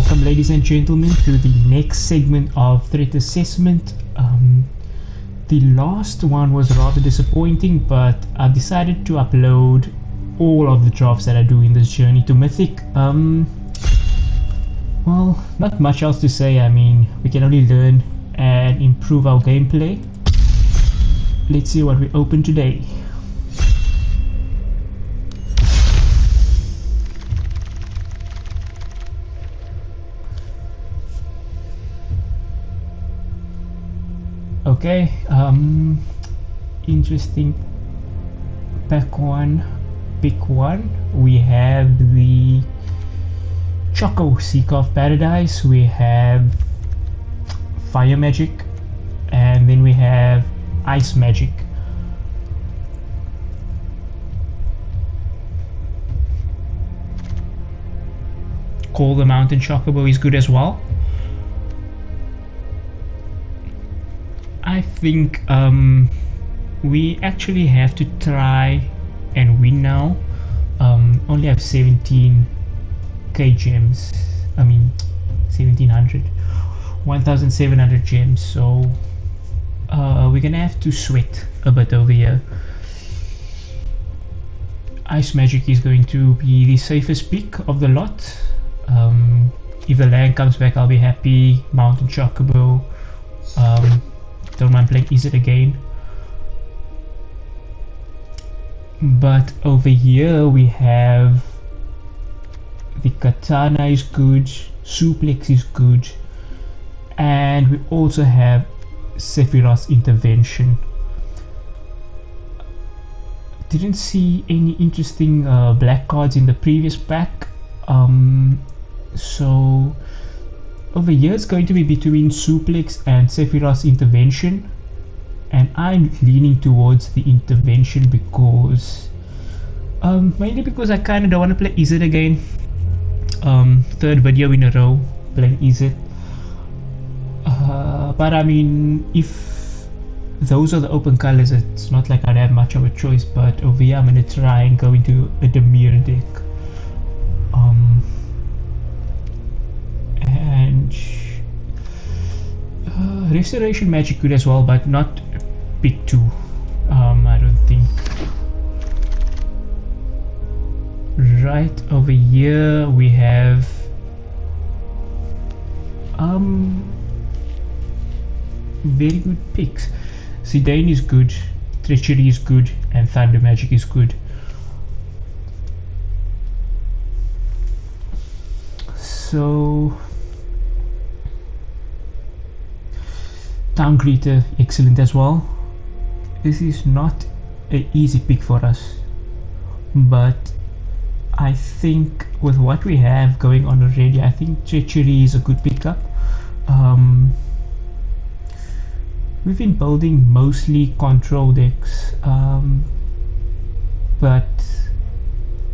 Welcome, ladies and gentlemen, to the next segment of threat assessment. The last one was rather disappointing, but I've decided to upload all of the drops that I do in this journey to Mythic. Well, not much else to say. I mean, we can only learn and improve our gameplay. Let's see what we open today. Okay, interesting pack one, pick one. We have the Choco Seeker of Paradise, we have Fire Magic, and then we have Ice Magic. Call the Mountain Chocobo is good as well. I think we actually have to try and win now. Only have 17k gems. I mean 1700 gems, so we're gonna have to sweat a bit over here. Ice Magic is going to be the safest pick of the lot. If the land comes back, I'll be happy. Mountain Chocobo. Don't mind playing Izzet again. But over here we have the Katana is good, Suplex is good, and we also have Sephiroth's Intervention. Didn't see any interesting black cards in the previous pack, so over here it's going to be between Suplex and Sephiroth's Intervention, and I'm leaning towards the Intervention because mainly because I kinda don't want to play Izzet again. Third video in a row playing Izzet, but I mean, if those are the open colors, it's not like I'd have much of a choice. But over here I'm gonna try and go into a Demir deck. And Restoration Magic good as well, but not pick two. I don't think. Right over here we have very good picks. Zidane is good, Treachery is good, and Thunder Magic is good. So Town Greeter, excellent as well. This is not an easy pick for us, but I think with what we have going on already, I think Treachery is a good pickup. We've been building mostly control decks, but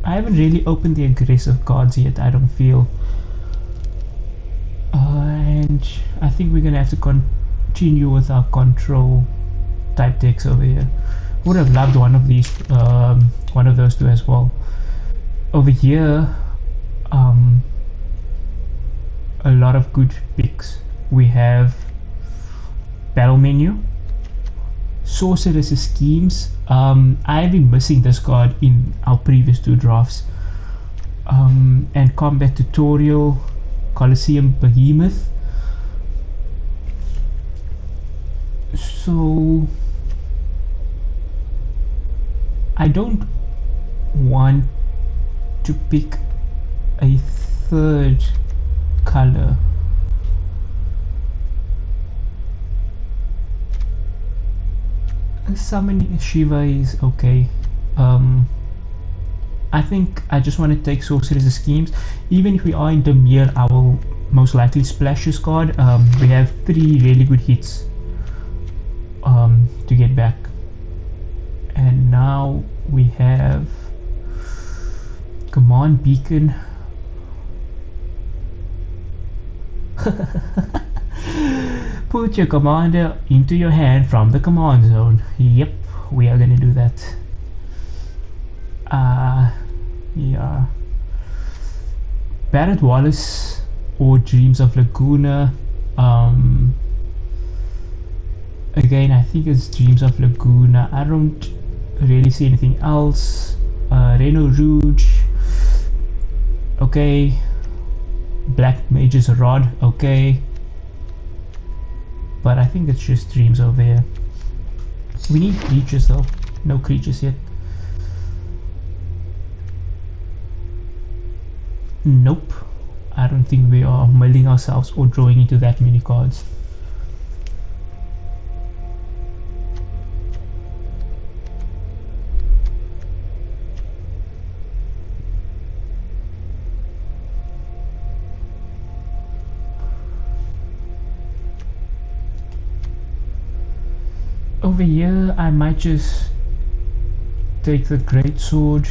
I haven't really opened the aggressive cards yet, I don't feel. And I think we're gonna have to continue with our control type decks over here. Would have loved one of these, one of those two as well. Over here, a lot of good picks. We have Battle Menu, Sorceress's Schemes. I've been missing this card in our previous two drafts. And Combat Tutorial, Colosseum Behemoth. So I don't want to pick a third color. Summoning Shiva is okay. I think I just want to take Sorcerer's Schemes. Even if we are in Demir, I will most likely splash this card. We have 3 really good hits to get back. And now we have Command Beacon. Put your commander into your hand from the command zone. Yep, we are gonna do that. Yeah. Barrett Wallace or Dreams of Laguna. Again, I think it's Dreams of Laguna. I don't really see anything else. Reno Rouge, okay. Black Mage's Rod, okay. But I think it's just Dreams over here. We need creatures though. No creatures yet. Nope. I don't think we are milling ourselves or drawing into that many cards. Over here, I might just take the Great Sword.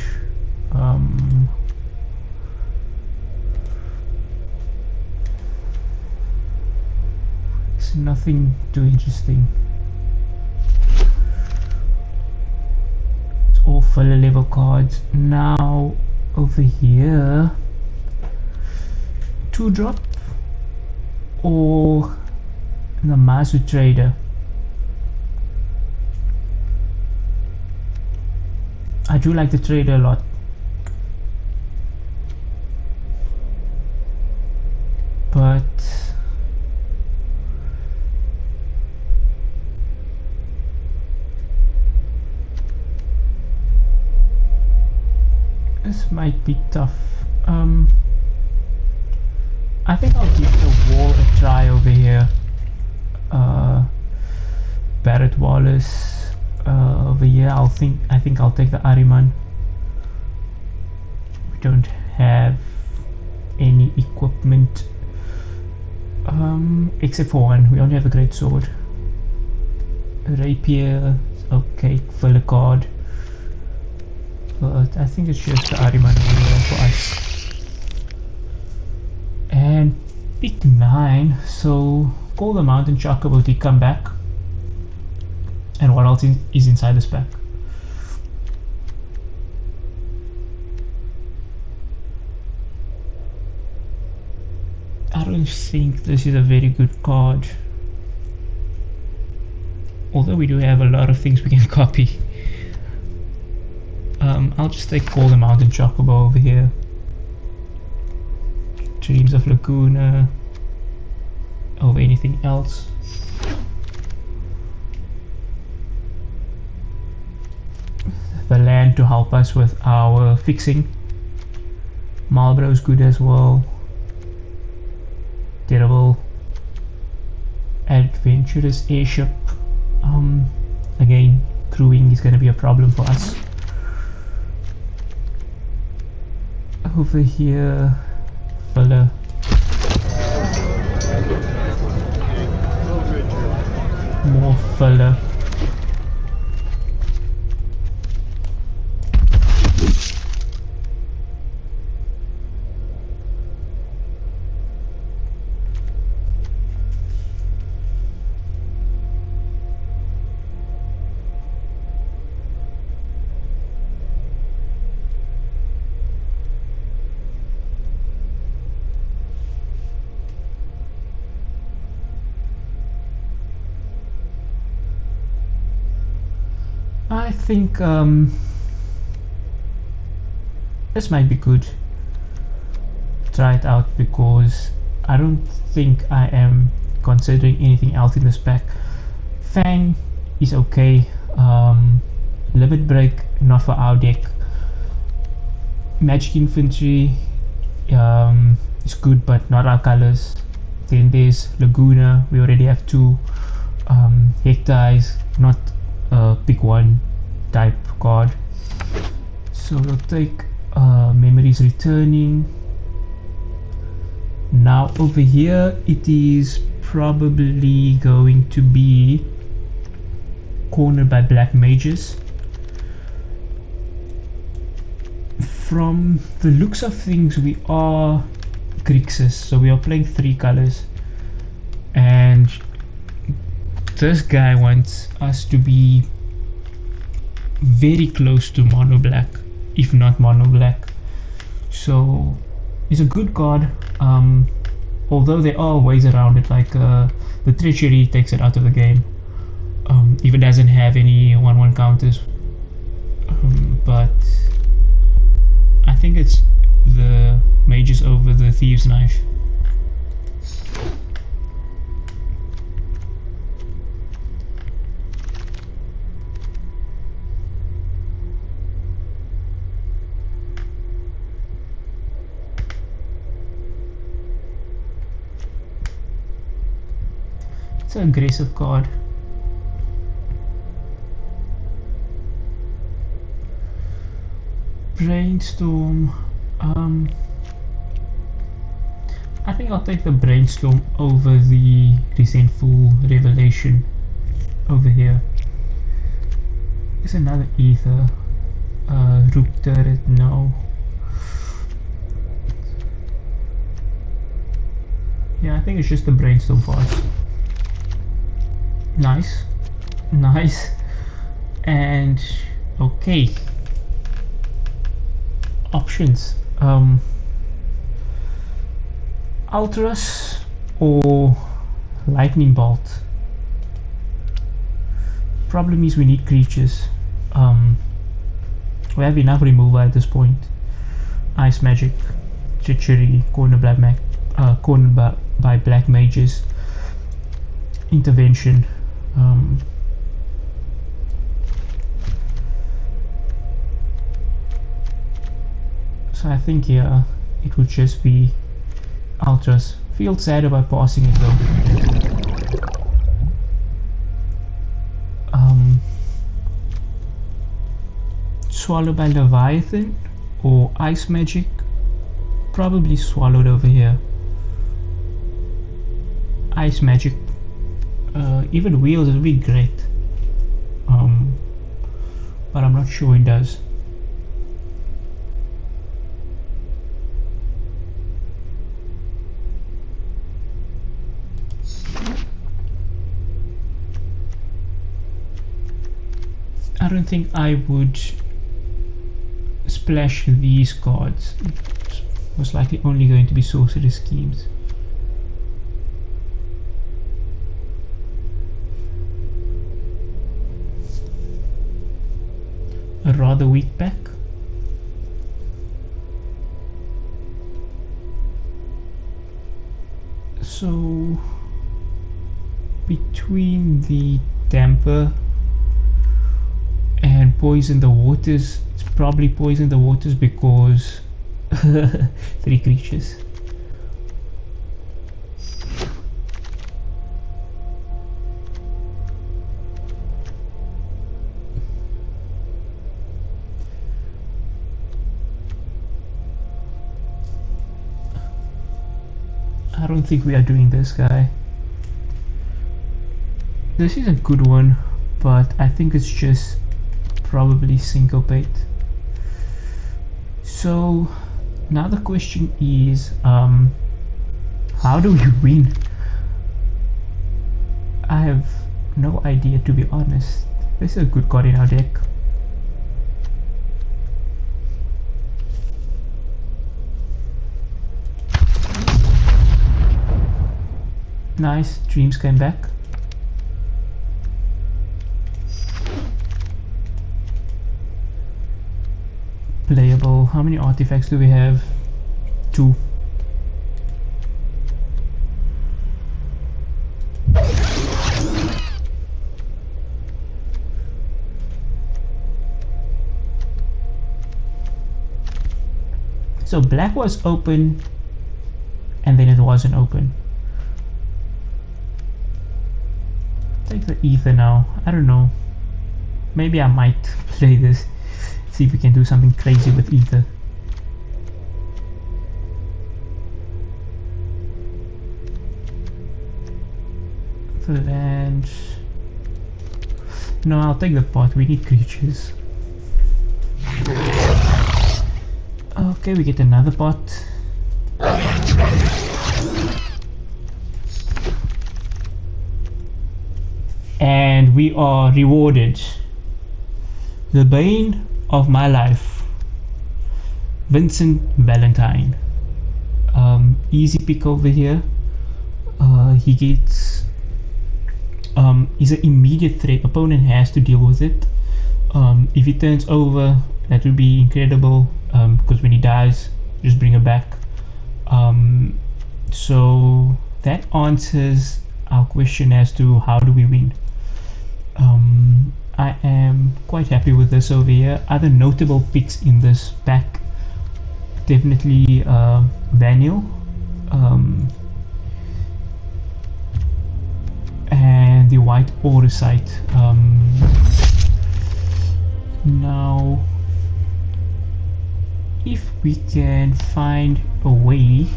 It's nothing too interesting. It's all filler level cards. Now, over here, 2-drop or the Mazu Trader. I do like the trader a lot, but this might be tough. I think I'll give the wall a try over here. Barrett Wallace. Over here, I think I'll take the Ariman. We don't have any equipment, except for one. We only have a Great Sword. Rapier, okay, filler card. But I think it's just the Ariman over here for us. And pick 9. So call the Mountain Chocobo, come back. And what else is inside this pack? I don't think this is a very good card. Although we do have a lot of things we can copy. I'll just take Call the Mountain Chocobo over here. Dreams of Laguna over anything else. The land to help us with our fixing. Marlborough's good as well. Terrible. Adventurous airship. Again, crewing is going to be a problem for us. Over here, filler. More filler. I think this might be good. Try it out because I don't think I am considering anything else in this pack. Fang is okay. Limit Break, not for our deck. Magic Infantry is good but not our colors. Then there's Laguna, we already have 2. Hector is not pick one type card, so we'll take Memories Returning. Now over here it is probably going to be cornered by Black Mages. From the looks of things, we are Grixis, so we are playing 3 colors, and this guy wants us to be very close to mono black, if not mono black. So it's a good card. Although there are ways around it, like the treachery takes it out of the game. Even doesn't have any 1/1 counters. But I think it's the mages over the thieves' knife. It's an aggressive card. Brainstorm. I think I'll take the brainstorm over the resentful revelation over here. There's another ether. Rook turret, no. Yeah, I think it's just the brainstorm for us. Nice. Nice. And okay. Options. Ultras or lightning bolt. Problem is we need creatures. We have enough removal at this point. Ice magic, treachery, cornered by black mages, intervention. So I think here it would just be ultras. Feel sad about passing it though. Swallowed by Leviathan or ice magic. Probably swallowed over here. Ice magic. Even wheels would be great. But I'm not sure it does. I don't think I would splash these cards. It's most likely only going to be sorcery schemes. A rather weak pack. So between the damper and poison the waters, it's probably poison the waters because 3 creatures. I don't think we are doing this, guy. This is a good one, but I think it's just probably syncopate. So now the question is, how do we win? I have no idea, to be honest. This is a good card in our deck. Nice, dreams came back. Playable. How many artifacts do we have? 2. So black was open and then it wasn't open. Take the ether now. I don't know. Maybe I might play this. See if we can do something crazy with ether. The land. No, I'll take the pot. We need creatures. Okay, we get another pot. And we are rewarded. The bane of my life, Vincent Valentine. Easy pick over here. he gets is an immediate threat. Opponent has to deal with it. If he turns over, that would be incredible, because when he dies, just bring it back. So that answers our question as to how do we win. I am quite happy with this over here. Other notable picks in this pack, definitely Vaniel, and the White Orosite. Now, if we can find a way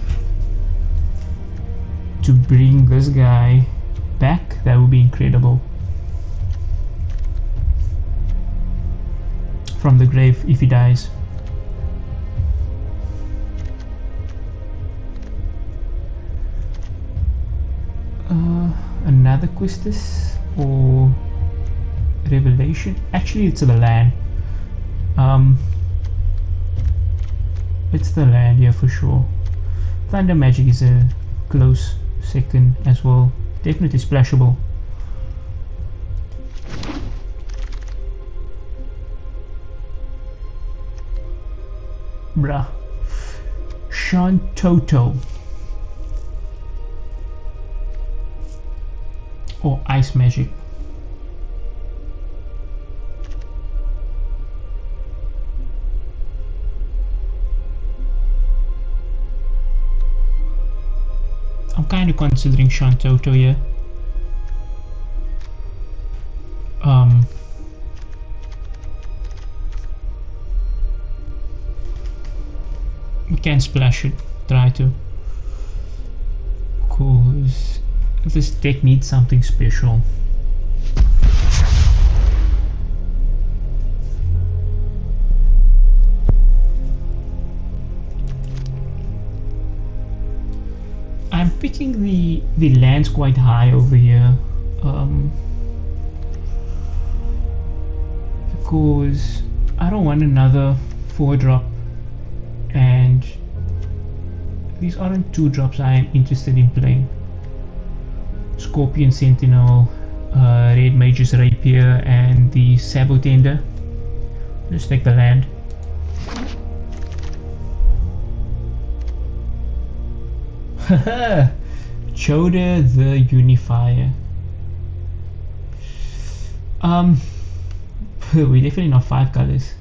to bring this guy back, that would be incredible. From the grave, if he dies. Another Quistis or Revelation? Actually, it's the land. It's the land, yeah, for sure. Thunder Magic is a close second as well. Definitely splashable. Bruh. Shantoto. Or Ice Magic. I'm kind of considering Shantoto here. We can splash it, try to, cause this deck needs something special. I'm picking the lands quite high over here, because I don't want another 4-drop, and these aren't 2-drops I am interested in playing. Scorpion Sentinel, Red Mage's Rapier, and the Sabotender. Let's take the land. Haha! Choda the Unifier. We're definitely not 5 colors.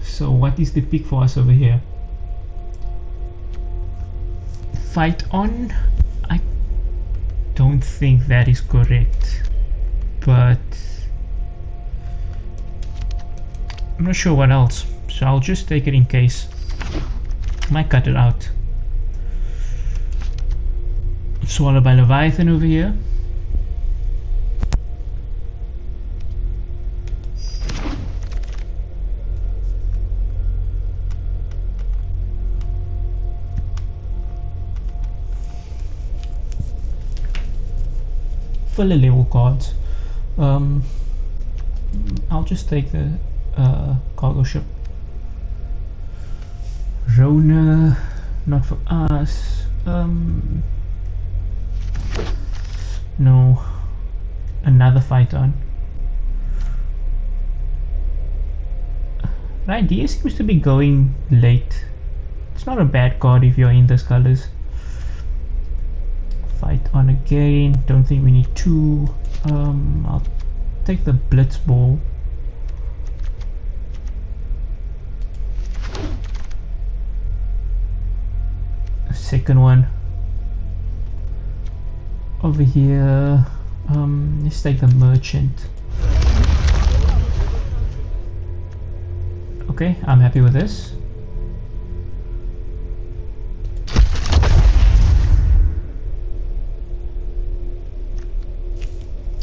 So what is the pick for us over here? Fight on? I don't think that is correct, but I'm not sure what else, so I'll just take it in case. Might cut it out. Swallowed by Leviathan over here. Filler level cards. I'll just take the cargo ship. Rona, not for us. No, another Phyton. The idea seems to be going late. It's not a bad card if you're in those colors. Fight on again. Don't think we need 2. I'll take the Blitz Ball. Second one over here. Let's take the Merchant. Okay, I'm happy with this.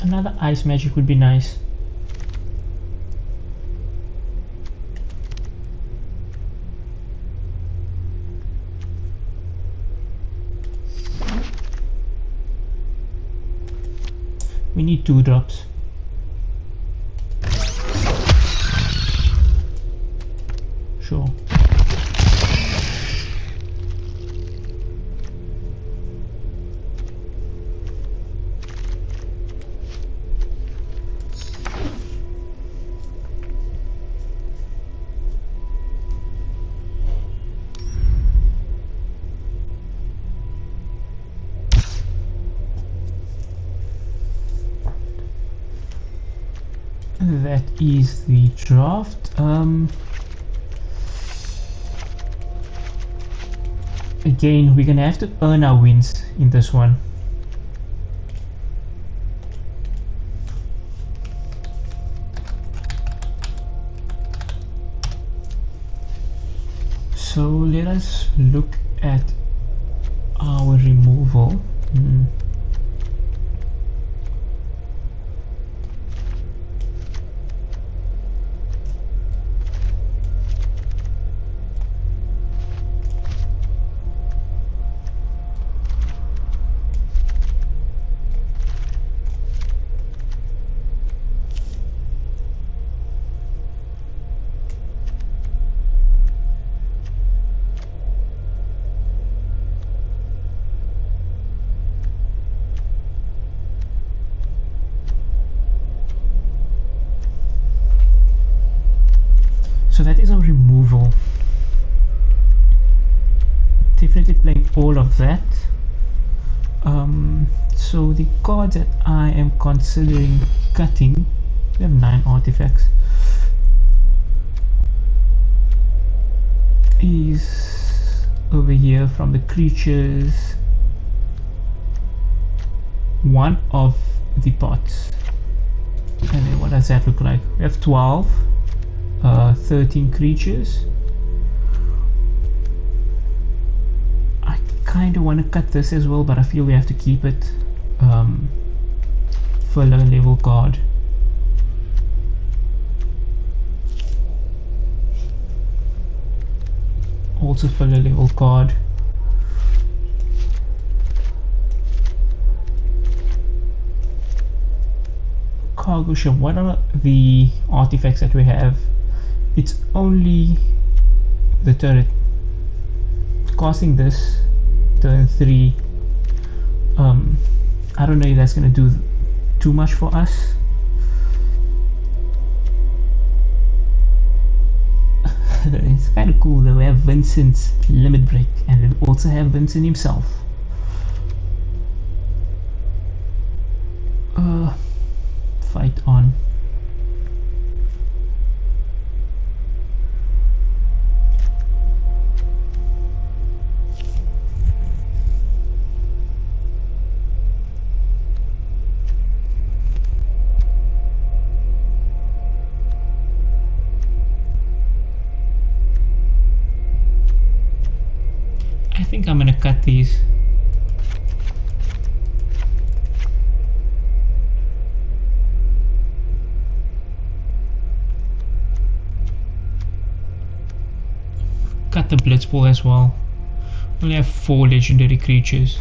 Another Ice Magic would be nice. We need 2 drops. Sure. That is the draft. Again, we're gonna have to earn our wins in this one. So let us look at our removal. So that is our removal. Definitely playing all of that. So the cards that I am considering cutting, we have 9 artifacts, is over here from the creatures, one of the pots. And then what does that look like? We have 12, 13 creatures. I kind of want to cut this as well, but I feel we have to keep it for a low level card. Also for a level card. Cargo ship, what are the artifacts that we have? It's only the turret. Casting this turn 3, I don't know if that's gonna do too much for us. It's kind of cool that we have Vincent's limit break, and we also have Vincent himself. Fight on. I think I'm gonna cut these. Cut the Blitzball as well. We only have 4 legendary creatures,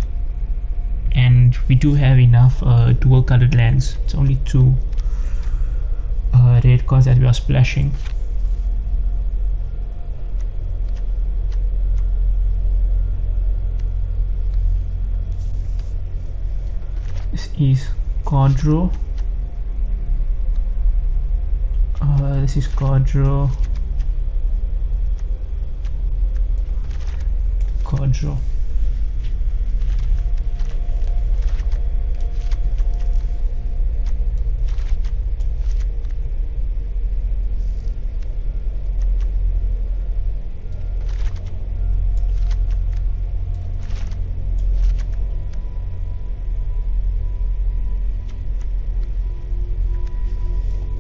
and we do have enough dual colored lands. It's only 2 red cards that we are splashing. This is card draw. This is card draw. Card draw.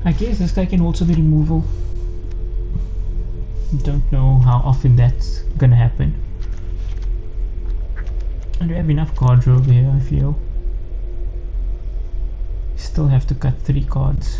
I guess this guy can also be removal. Don't know how often that's gonna happen. And we have enough card draw here, I feel. Still have to cut 3 cards.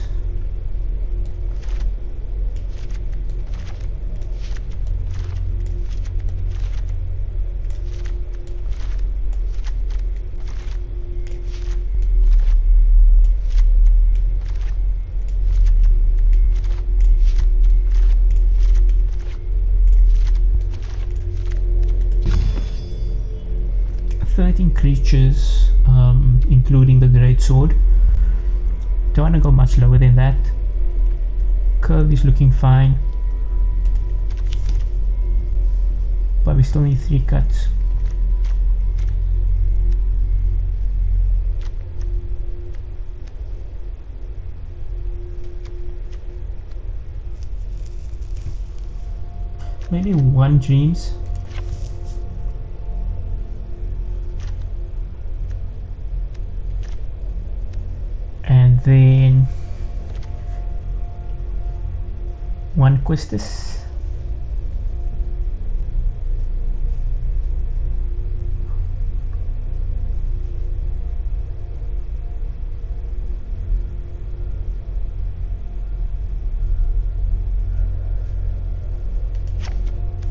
Creatures, including the great sword. Don't want to go much lower than that. Curve is looking fine, but we still need 3 cuts. maybe one dreams. And then one Questus.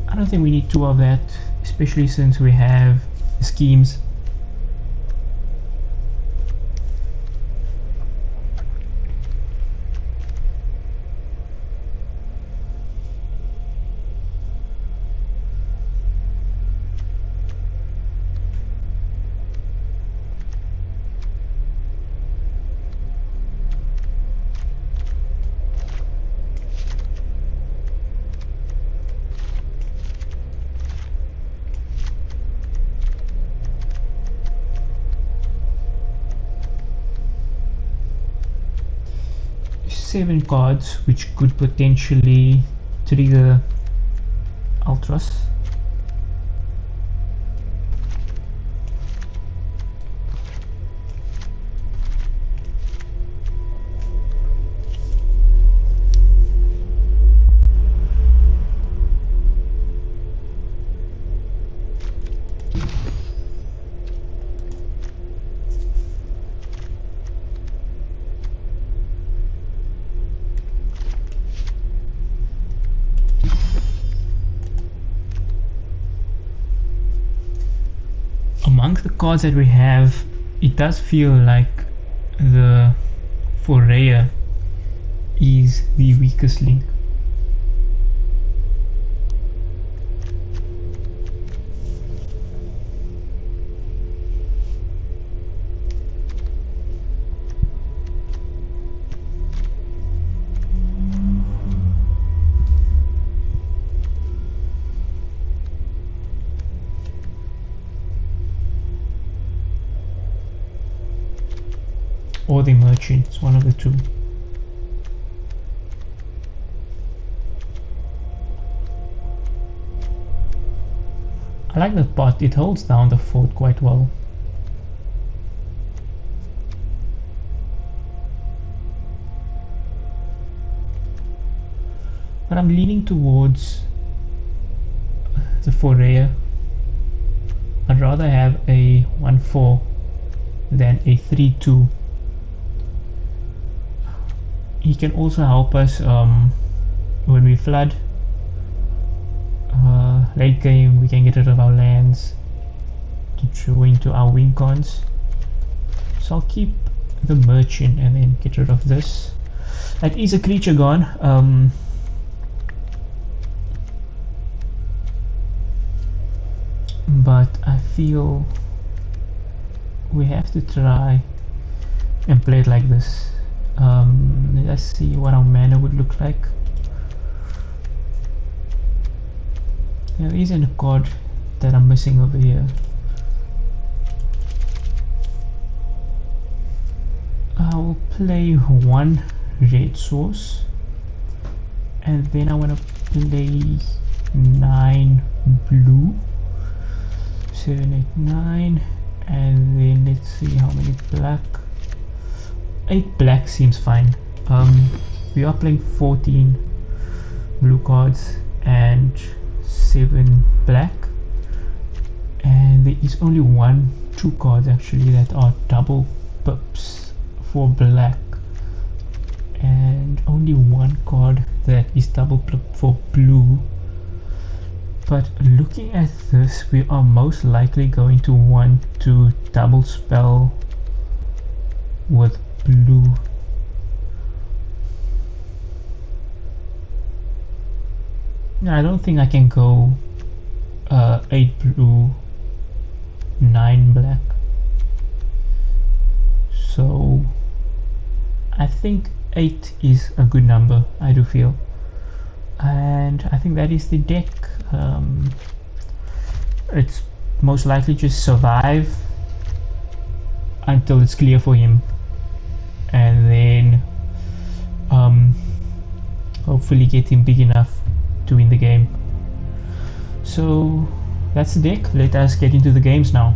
I don't think we need two of that, especially since we have schemes. Seven cards which could potentially trigger Ultras. Amongst the cards that we have, it does feel like the Foray is the weakest link. Or the merchant, it's one of the two. I like the pot, it holds down the fort quite well. But I'm leaning towards the Foray. I'd rather have a 1-4 than a 3-2. He can also help us when we flood. Late game we can get rid of our lands to throw into our win cons. So I'll keep the merchant and then get rid of this. That is a creature gone. But I feel we have to try and play it like this. Let's see what our mana would look like. There isn't a card that I'm missing over here. I'll play one red source and then I want to play 9 blue. 7, 8, 9, and then let's see how many black. 8 black seems fine. We are playing 14 blue cards and 7 black, and there is only 2 cards actually that are double pips for black, and only 1 card that is double pip for blue. But looking at this, we are most likely going to want to double spell with blue. No, I don't think I can go 8 blue, 9 black. So I think 8 is a good number, I do feel. And I think that is the deck. It's most likely just survive until it's clear for him, and then hopefully get him big enough to win the game. So that's the deck. Let us get into the games now.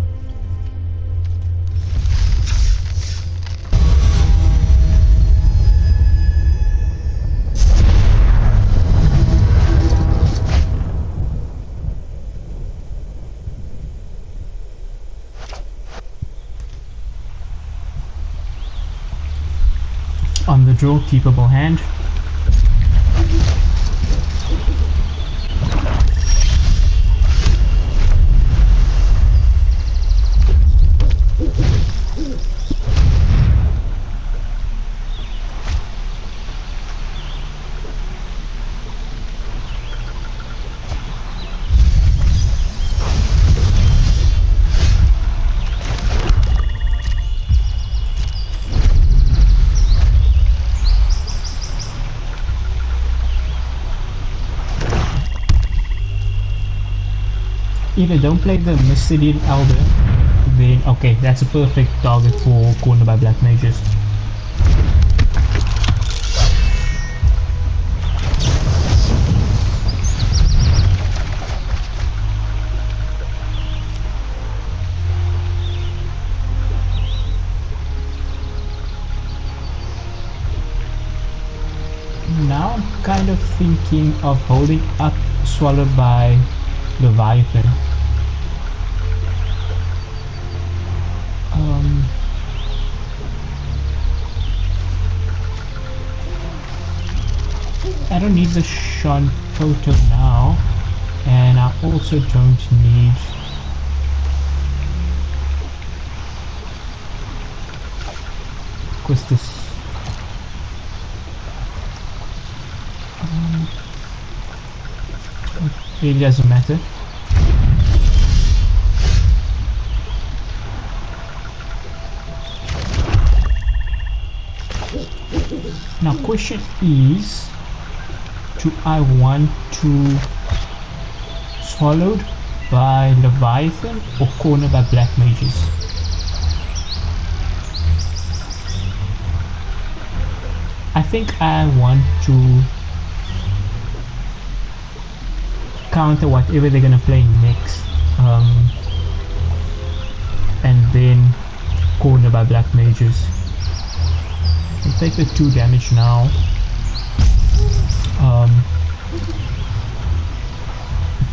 On the draw, keepable hand. If I don't play the Mystidian Elder, then okay, that's a perfect target for corner by black mages. Now I'm kind of thinking of holding up Swallowed by Leviathan. I don't need the Shunt Photo now, and I also don't need because this it really doesn't matter. Now question is, do I want to Swallowed by Leviathan or Corner by Black Mages? I think I want to counter whatever they're gonna play next, and then Corner by Black Mages. I'll take the 2 damage now.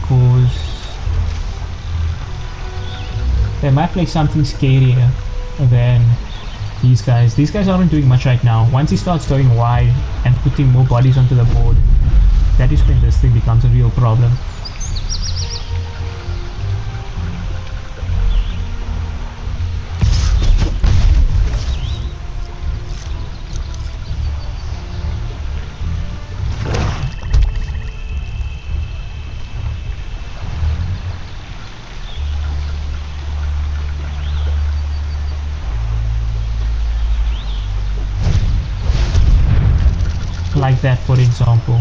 Because they might play something scarier than these guys. These guys aren't doing much right now. Once he starts going wide and putting more bodies onto the board, that is when this thing becomes a real problem. Like that, for example.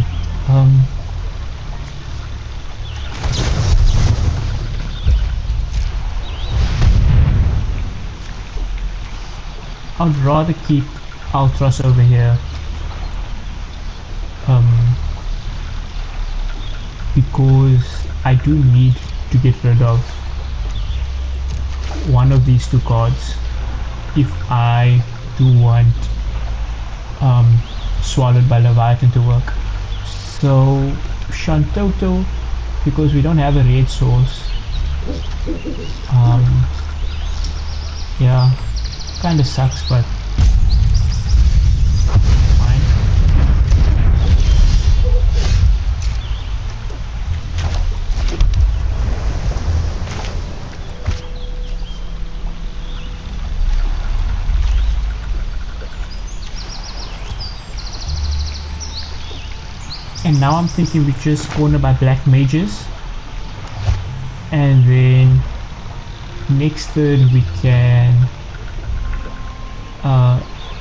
I'd rather keep Ultras over here, because I do need to get rid of one of these 2 cards if I do want Swallowed by Leviathan to work. So Shantoto, because we don't have a red source, yeah, kinda sucks, but fine. And now I'm thinking we just Corner by Black Mages, and then next turn we can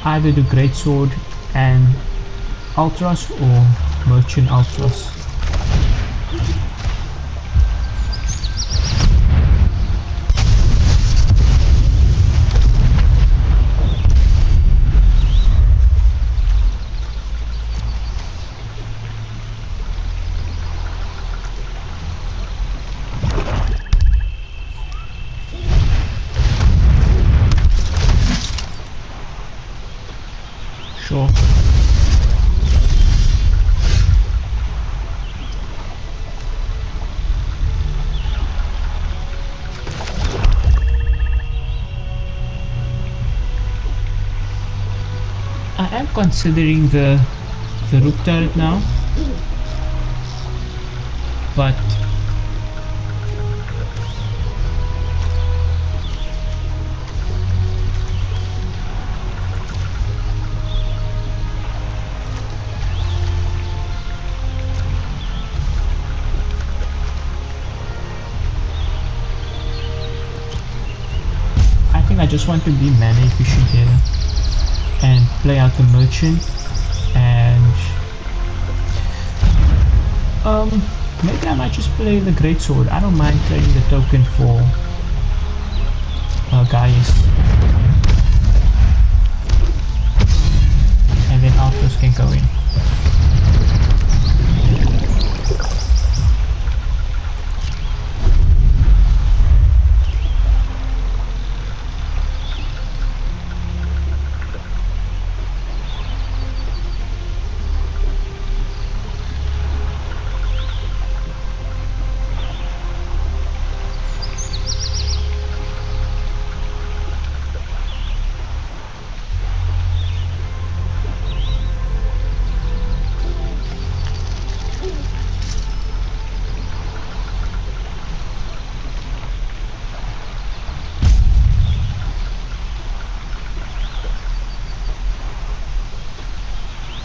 either do Greatsword and Ultras or Merchant Ultras. considering the rook turret now, but I think I just want to be mana efficient here and play out the merchant, and maybe I might just play the greatsword. I don't mind trading the token for Gaius, and then Altos can go in.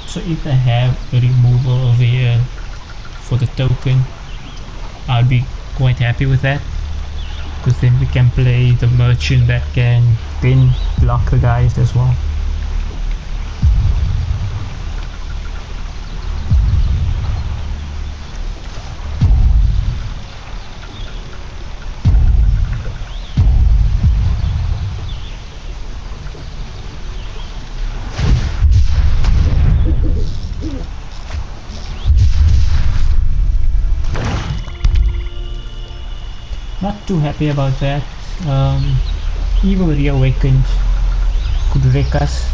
So if I have a removal over here for the token, I'll be quite happy with that, because then we can play the merchant that can then block the guys as well. Not too happy about that. Evil reawakened could wreck us.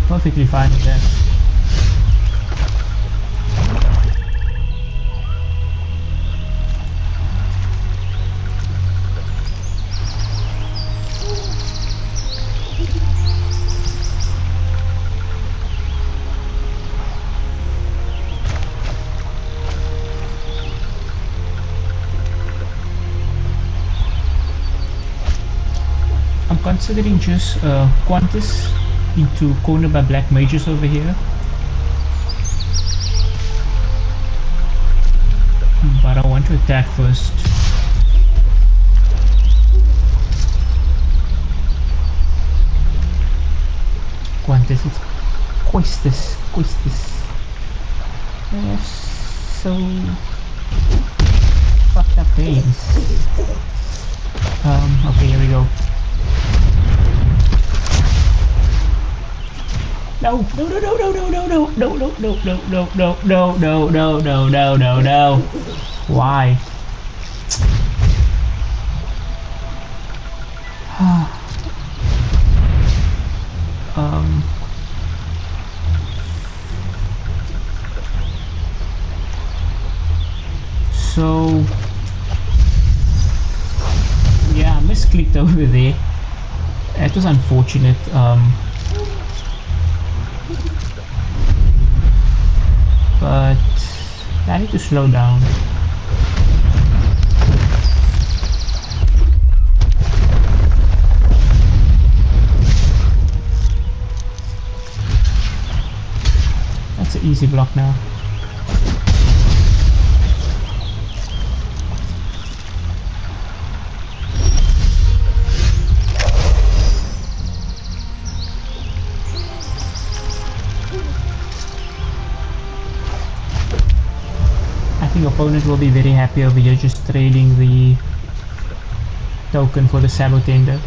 Perfectly fine with that. I'm considering just Qantas into corner by black mages over here, but I want to attack first. Qantas, it's Quistis. Yes, so fucked up names. Okay, here we go. No, no, no, no, no, no, no, no, no, no, no, no, no, no, no, no, no, no, no, no. Why? So yeah, I misclicked over there. It was unfortunate. But I need to slow down. That's an easy block now. I think opponent will be very happy over here just trading the token for the Sabotender.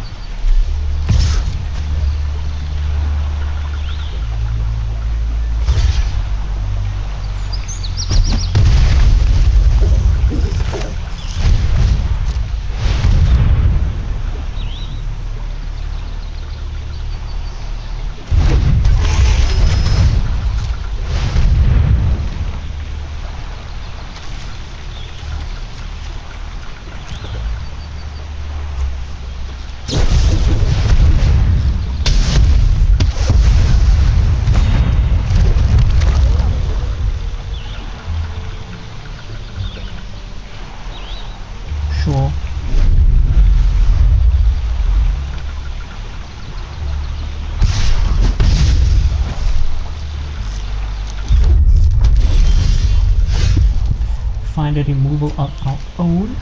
a removal of our own.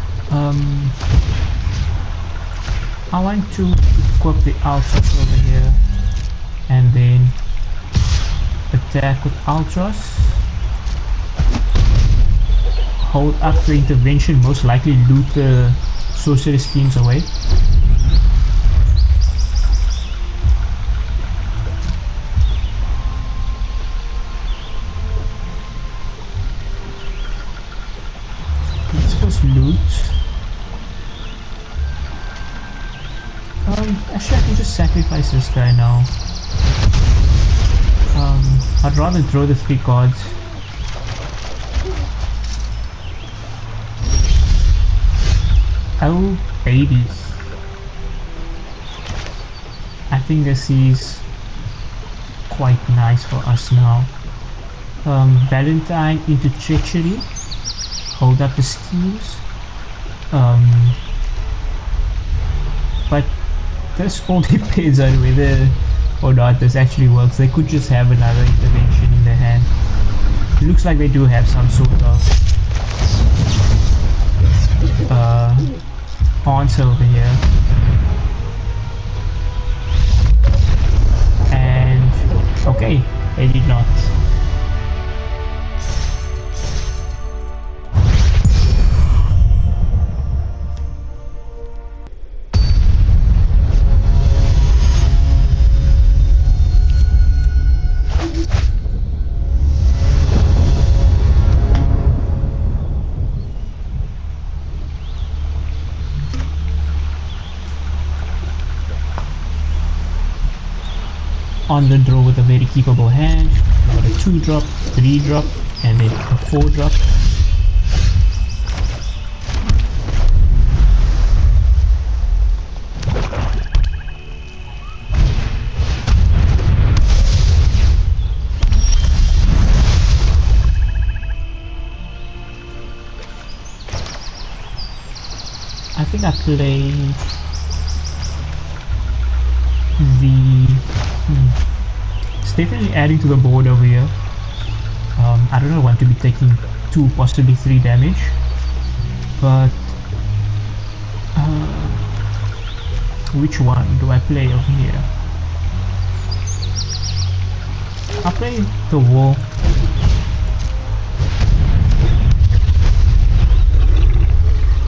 I want to equip the Ultras over here and then attack with Ultras. Hold up the intervention, most likely loot the sorcery schemes away. Let's first loot. Actually I can just sacrifice this guy now. I'd rather draw the 3 cards. Oh babies. I think this is quite nice for us now. Valentine into treachery. Hold up the schemes. But this all depends on whether or not this actually works. They could just have another intervention in their hand. It looks like they do have some sort of answer over here. And okay, they did not. On the draw with a very keepable hand. Got a 2-drop, 3-drop, and then a 4-drop. I think I played the it's definitely adding to the board over here. I don't want to be taking 2, possibly 3 damage, but which one do I play over here? I'll play the wall.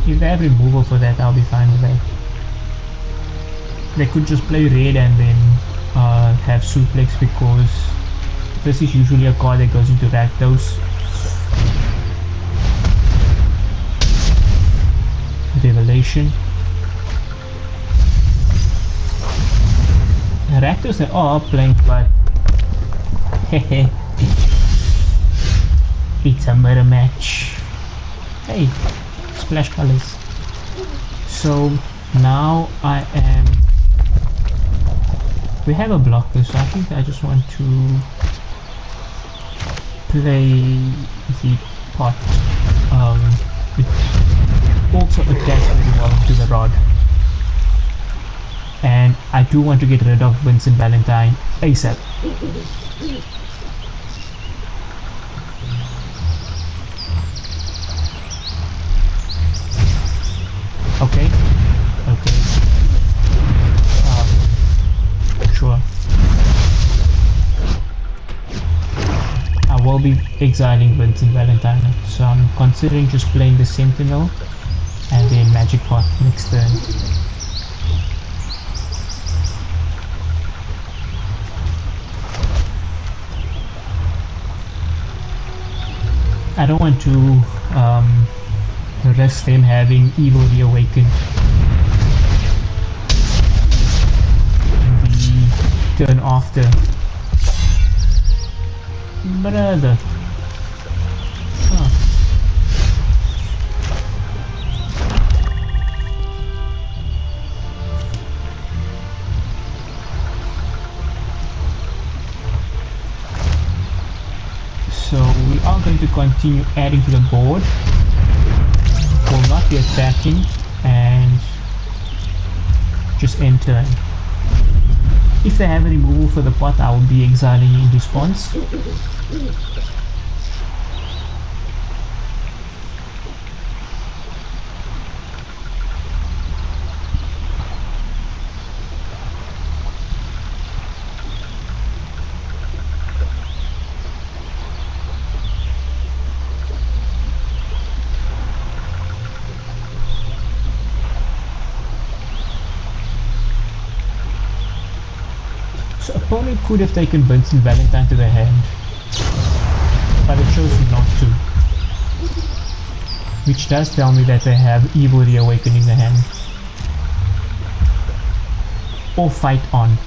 If they have removal for that, I'll be fine with that. They could just play red and then have suplex, because this is usually a card that goes into Rakdos. Revelation. Rakdos they are playing, but hehe, it's a mirror match. Hey, splash colors. So now I am. We have a blocker, so I think I just want to play the pot. It also attacks very well to the rod. And I do want to get rid of Vincent Valentine ASAP. Okay. Okay. Sure. I will be exiling Vincent Valentine, so I'm considering just playing the Sentinel and then Magic Pot next turn. I don't want to risk them having Evil Reawakened the turn after. Brother. Oh. So we are going to continue adding to the board. Will not be attacking and just end turn. If they have a removal for the pot, I will be exiling in response. So opponent could have taken Vincent Valentine to the hand, but they chose not to. Which does tell me that they have Evil Reawaken in the hand. Or Fight On.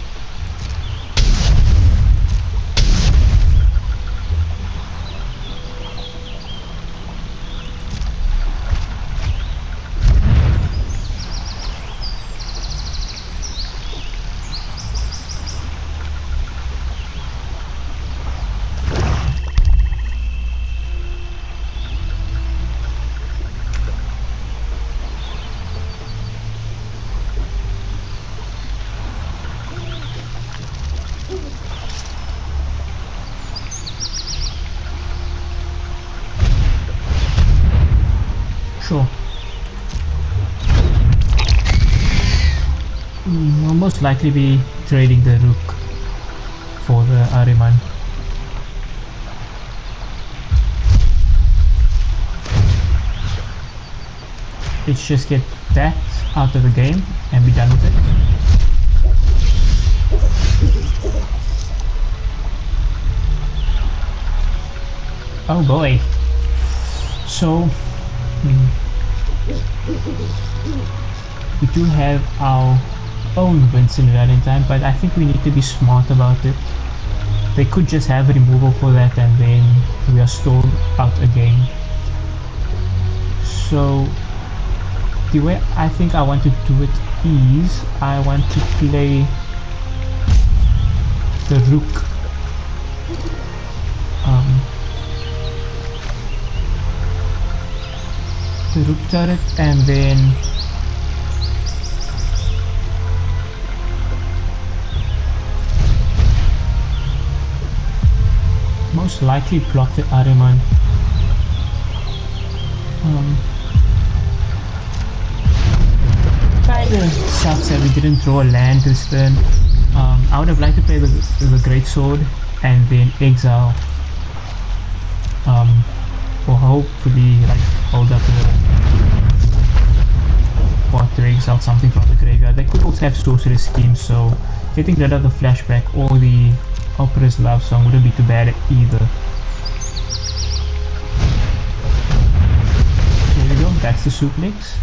Sure. I'll most likely be trading the rook for the Ahriman. Let's just get that out of the game and be done with it. Oh boy. So we do have our own Vincent Valentine, but I think we need to be smart about it. They could just have removal for that and then we are stalled out again. So the way I think I want to do it is I want to play the rook turret and then most likely block the Ahriman. Kinda sucks that we didn't draw a land this turn. I would have liked to play the Great Sword and then exile, or hopefully like hold up the pot to exile something from the graveyard. They could also have sorceress schemes, so getting rid of the flashback or the Opera's Love Song wouldn't be too bad either. There we go, that's the suplex.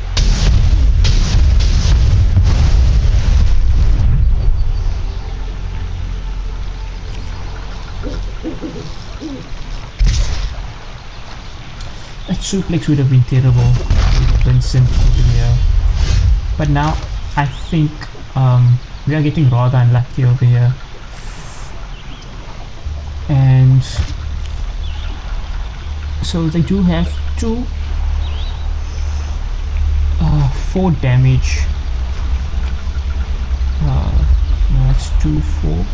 That suplex would have been terrible with Vincent over here. But now I think we are getting rather unlucky over here. And so they do have 4 damage. No, that's 2, 4.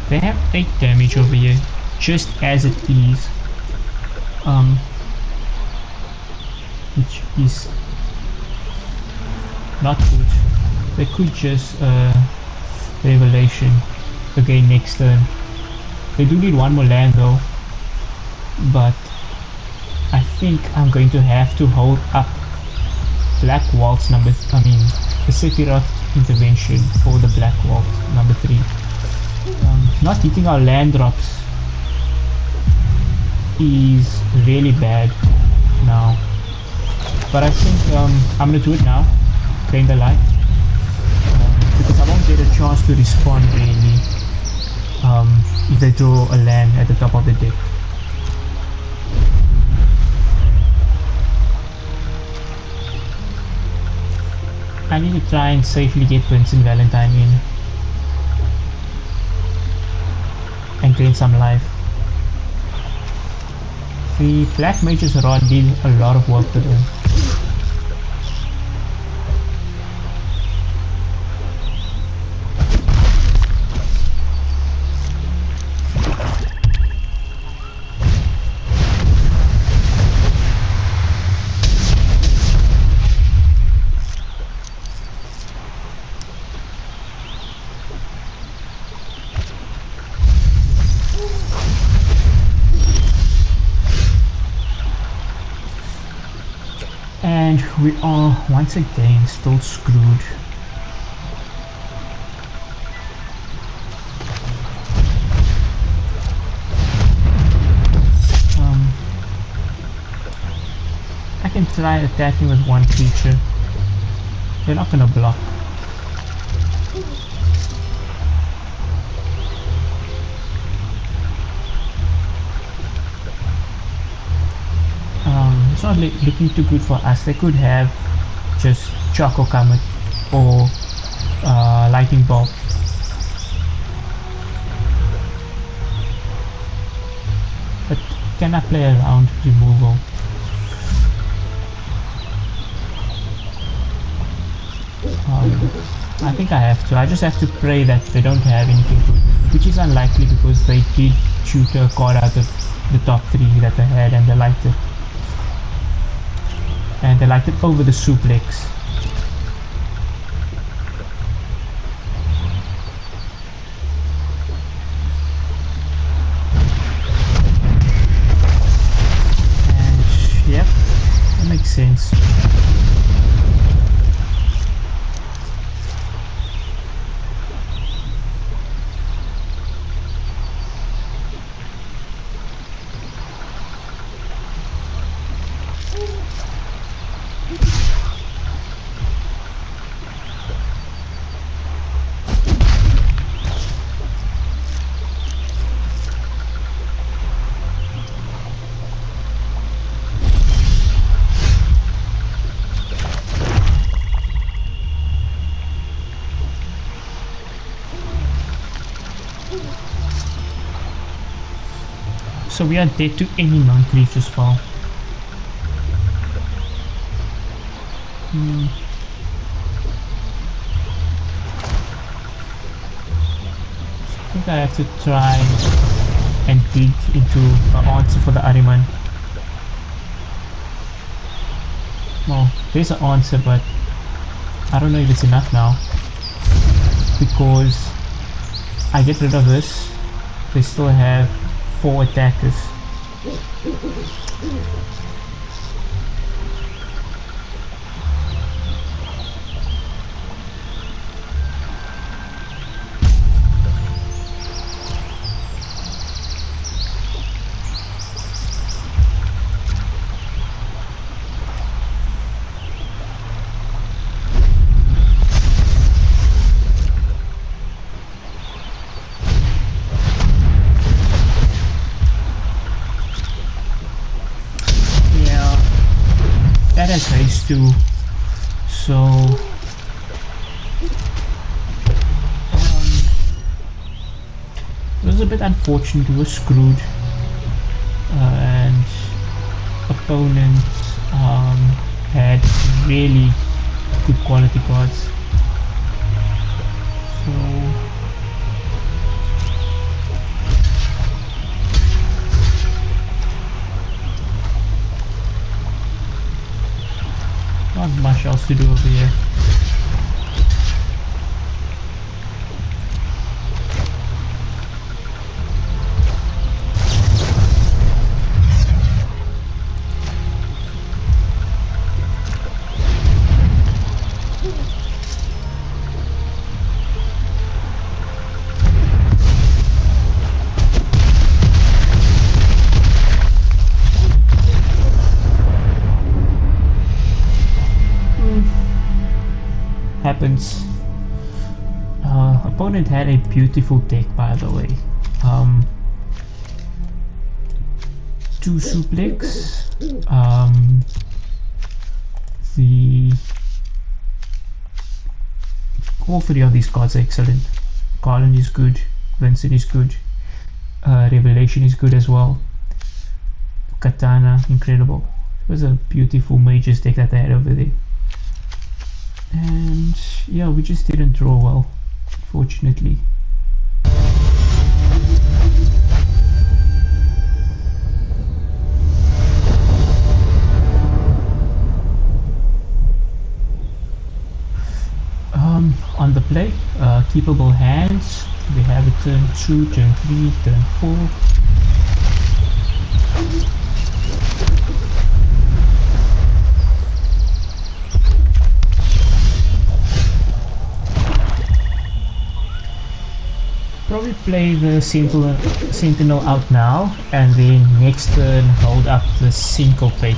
They have 8 damage over here, just as it is. Which is not good. They could just Revelation again next turn. They do need one more land though, but I think I'm going to have to hold up Black Waltz the Sephiroth intervention for the Black Waltz number 3. Not hitting our land drops is really bad now, but I think I'm gonna do it now, kinda like, because I won't get a chance to respond really if they draw a land at the top of the deck. I need to try and safely get Vincent Valentine in and gain some life. The Black Mage's Rod did a lot of work to them. And we are once again still screwed. try attacking with one creature. They're not gonna block. It's not looking too good for us. They could have just Choco Comet or Lightning Bolt. But can I play around removal? I think I have to. I just have to pray that they don't have anything good, which is unlikely because they did shoot a card out of the top 3 that they had, and they liked it. And they liked it over the suplex. And yep, that makes sense. So we are dead to any non-creature spell. I think I have to try and dig into an answer for the Ariman. Well, there's an answer, but I don't know if it's enough now. Because I get rid of this, they still have 4 attackers. That has haste too, so it was a bit unfortunate. We were screwed, and opponent had really good quality cards. So not much else to do over here. Happens. Opponent had a beautiful deck, by the way. 2 suplex. All 3 of these cards are excellent. Garland is good. Vincent is good. Revelation is good as well. Katana, incredible. It was a beautiful mages deck that they had over there. And yeah, we just didn't draw well, fortunately. On the play, keepable hands. We have a turn 2, turn 3, turn 4. Probably play the Sentinel out now, and then next turn hold up the Syncopate.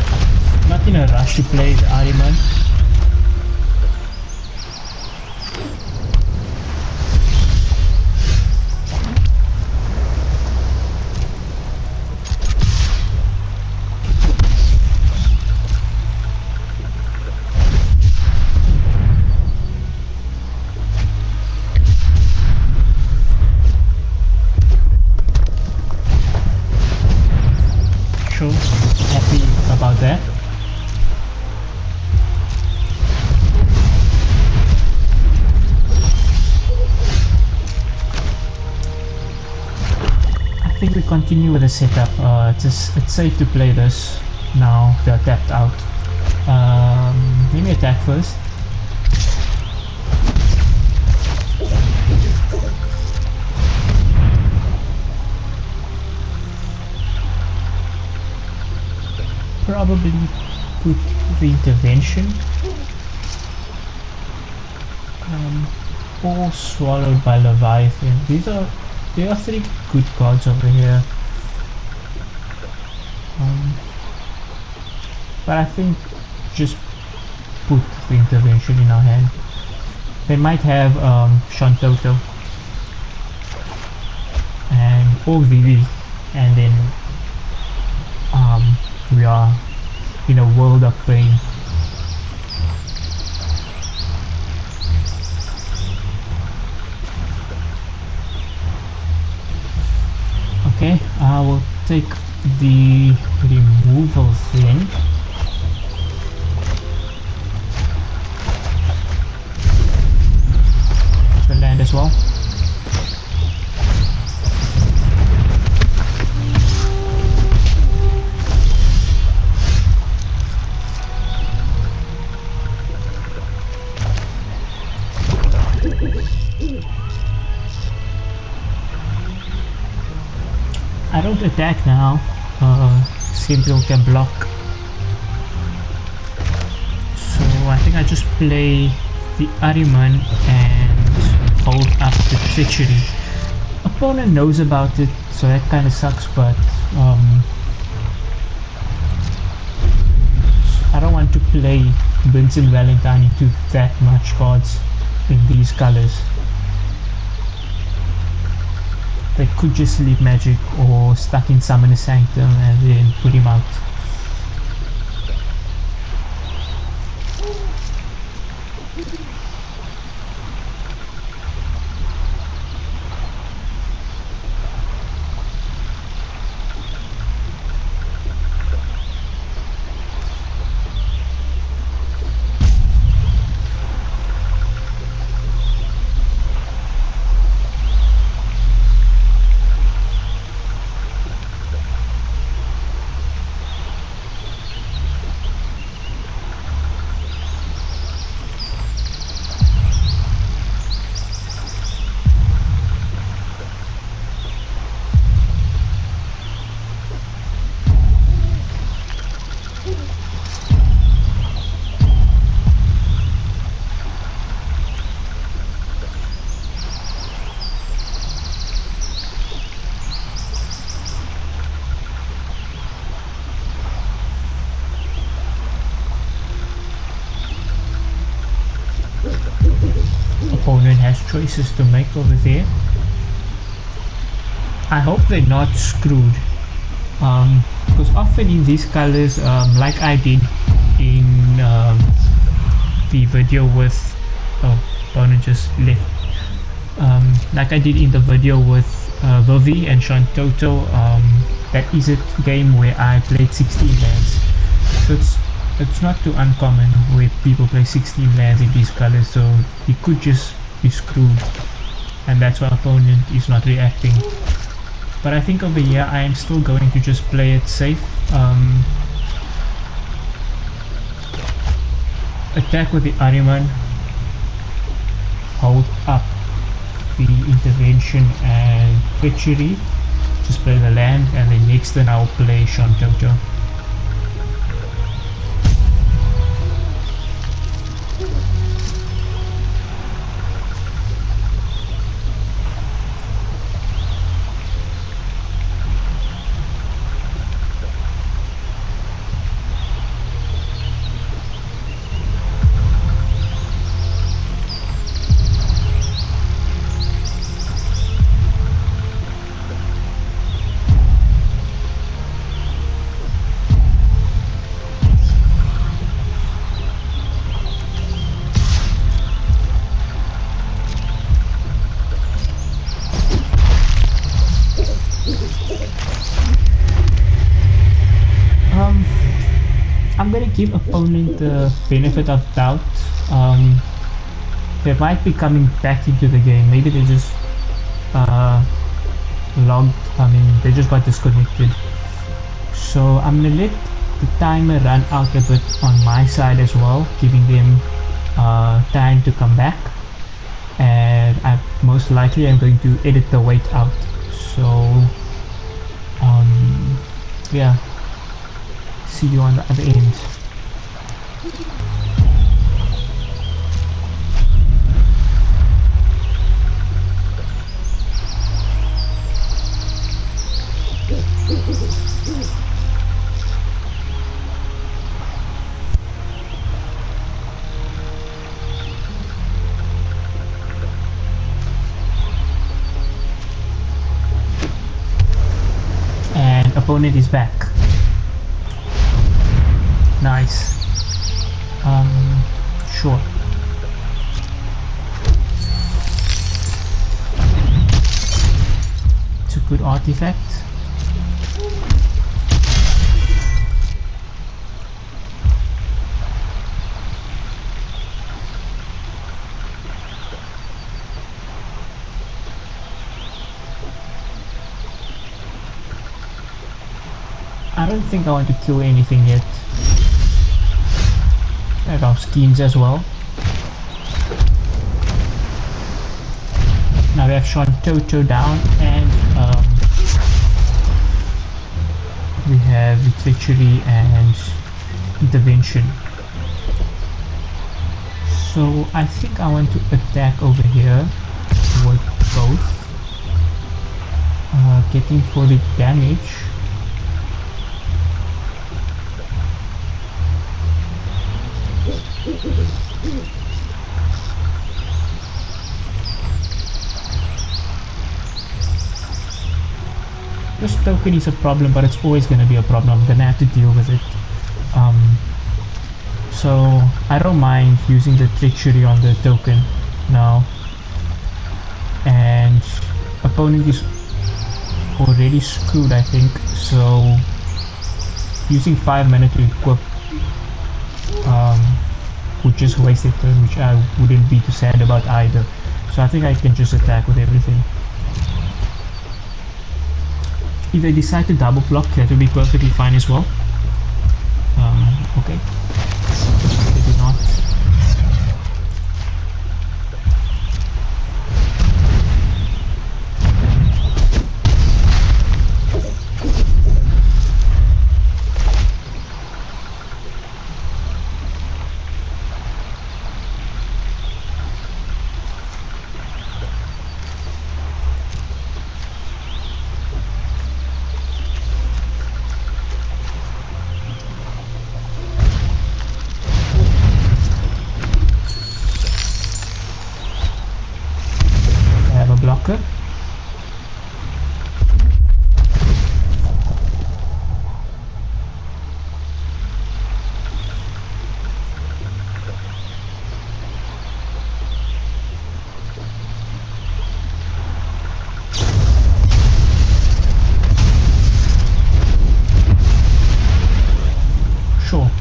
Not in a rush to play the Ahriman. Sure, happy about that. I think we continue with the setup. It's safe to play this now. They're tapped out. Let me attack first. Probably put the intervention, or swallowed by Leviathan. There are three good cards over here, but I think just put the intervention in our hand. They might have Shantoto and or Vivi, and then we are in a world of pain. Okay, I will take the removal thing. The land as well. I don't attack now. Sentinel can block. So I think I just play the Ahriman and hold up the Treachery. Opponent knows about it, so that kind of sucks, but I don't want to play Vincent Valentine into that much cards in these colors. They could just leave Magic or stuck in Summoner Sanctum and then put him out. Opponent has choices to make over there. I hope they're not screwed, because often in these colors, like I did in the video with opponent just left, like I did in the video with Vivi and Shantoto. That is a game where I played 16 lands, so it's not too uncommon where people play 16 lands in these colors, so he could just be screwed, and that's why opponent is not reacting. But I think over here I am still going to just play it safe. Attack with the Ahriman, hold up the intervention and treachery, just play the land, and then next turn I'll play Shantoto. give opponent the benefit of doubt. Um, they might be coming back into the game. Maybe they just uh, logged. I mean, they just got disconnected. So I'm gonna let the timer run out a bit on my side as well, giving them time to come back. And I most likely am going to edit the wait out. So yeah, see you on the other end. And opponent is back. Nice. Sure. It's a good artifact. I don't think I want to kill anything yet. I have our schemes as well. Now we have Sean Toto down, and we have treachery and intervention. So I think I want to attack over here with both, getting for the damage. This token is a problem, but it's always going to be a problem. I'm going to have to deal with it. So I don't mind using the treachery on the token now. And opponent is already screwed, I think. So using 5 mana to equip would just waste a turn, which I wouldn't be too sad about either. So I think I can just attack with everything. If they decide to double block, that will be perfectly fine as well. Okay. They do not. Blocker. Sure.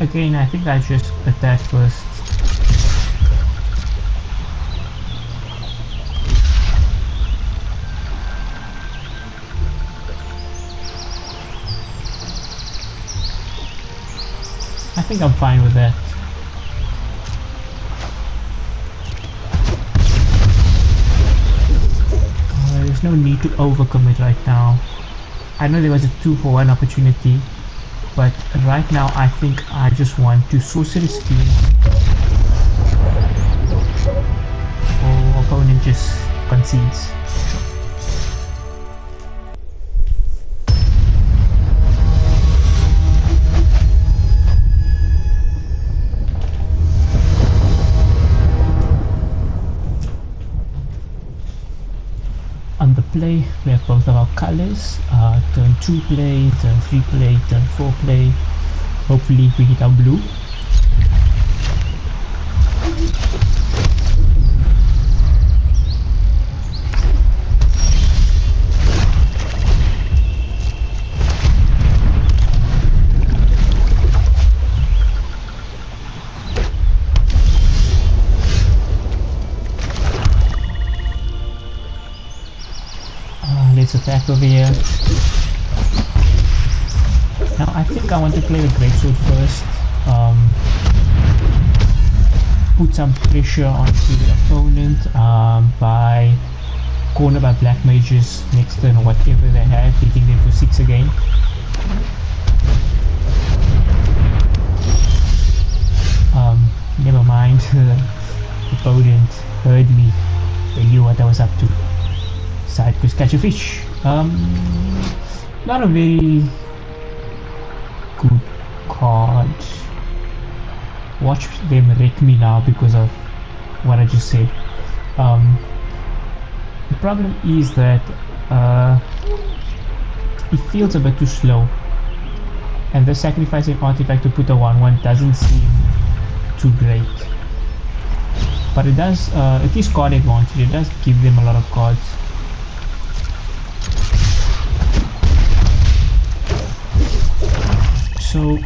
Again, I think I just attack first. I think I'm fine with that. There's no need to overcommit right now. I know there was a 2-for-1 opportunity, but right now I think I just want to sorcery skills. Or opponent just concedes. On the play, we have both of our colors, turn 2 play, turn 3 play, turn 4 play. Hopefully we hit our blue. let's attack over here. Now I think I want to play the greatsword first. Put some pressure onto the opponent by corner by black mages next turn or whatever they have, hitting them for 6 again. Never mind, the opponent heard me, they knew what I was up to. Side quest, catch a fish. Not a very good card. Watch them wreck me now because of what I just said. The problem is that it feels a bit too slow, and the sacrificing artifact to put a 1/1 doesn't seem too great. But it does, it is card advantage, it does give them a lot of cards. So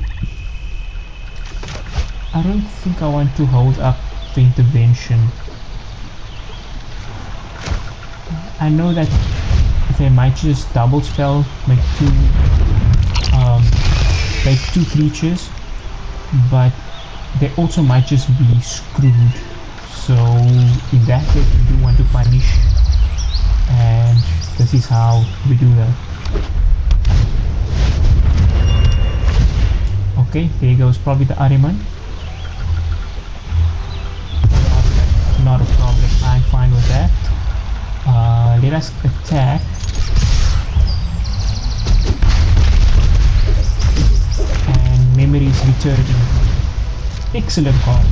I don't think I want to hold up the intervention. I know that they might just double spell, make two creatures, but they also might just be screwed. So in that case we do want to punish, and this is how we do that. Okay, there goes probably the Ahriman. Not a problem, I'm fine with that. Let us attack. And memories returning. Excellent card,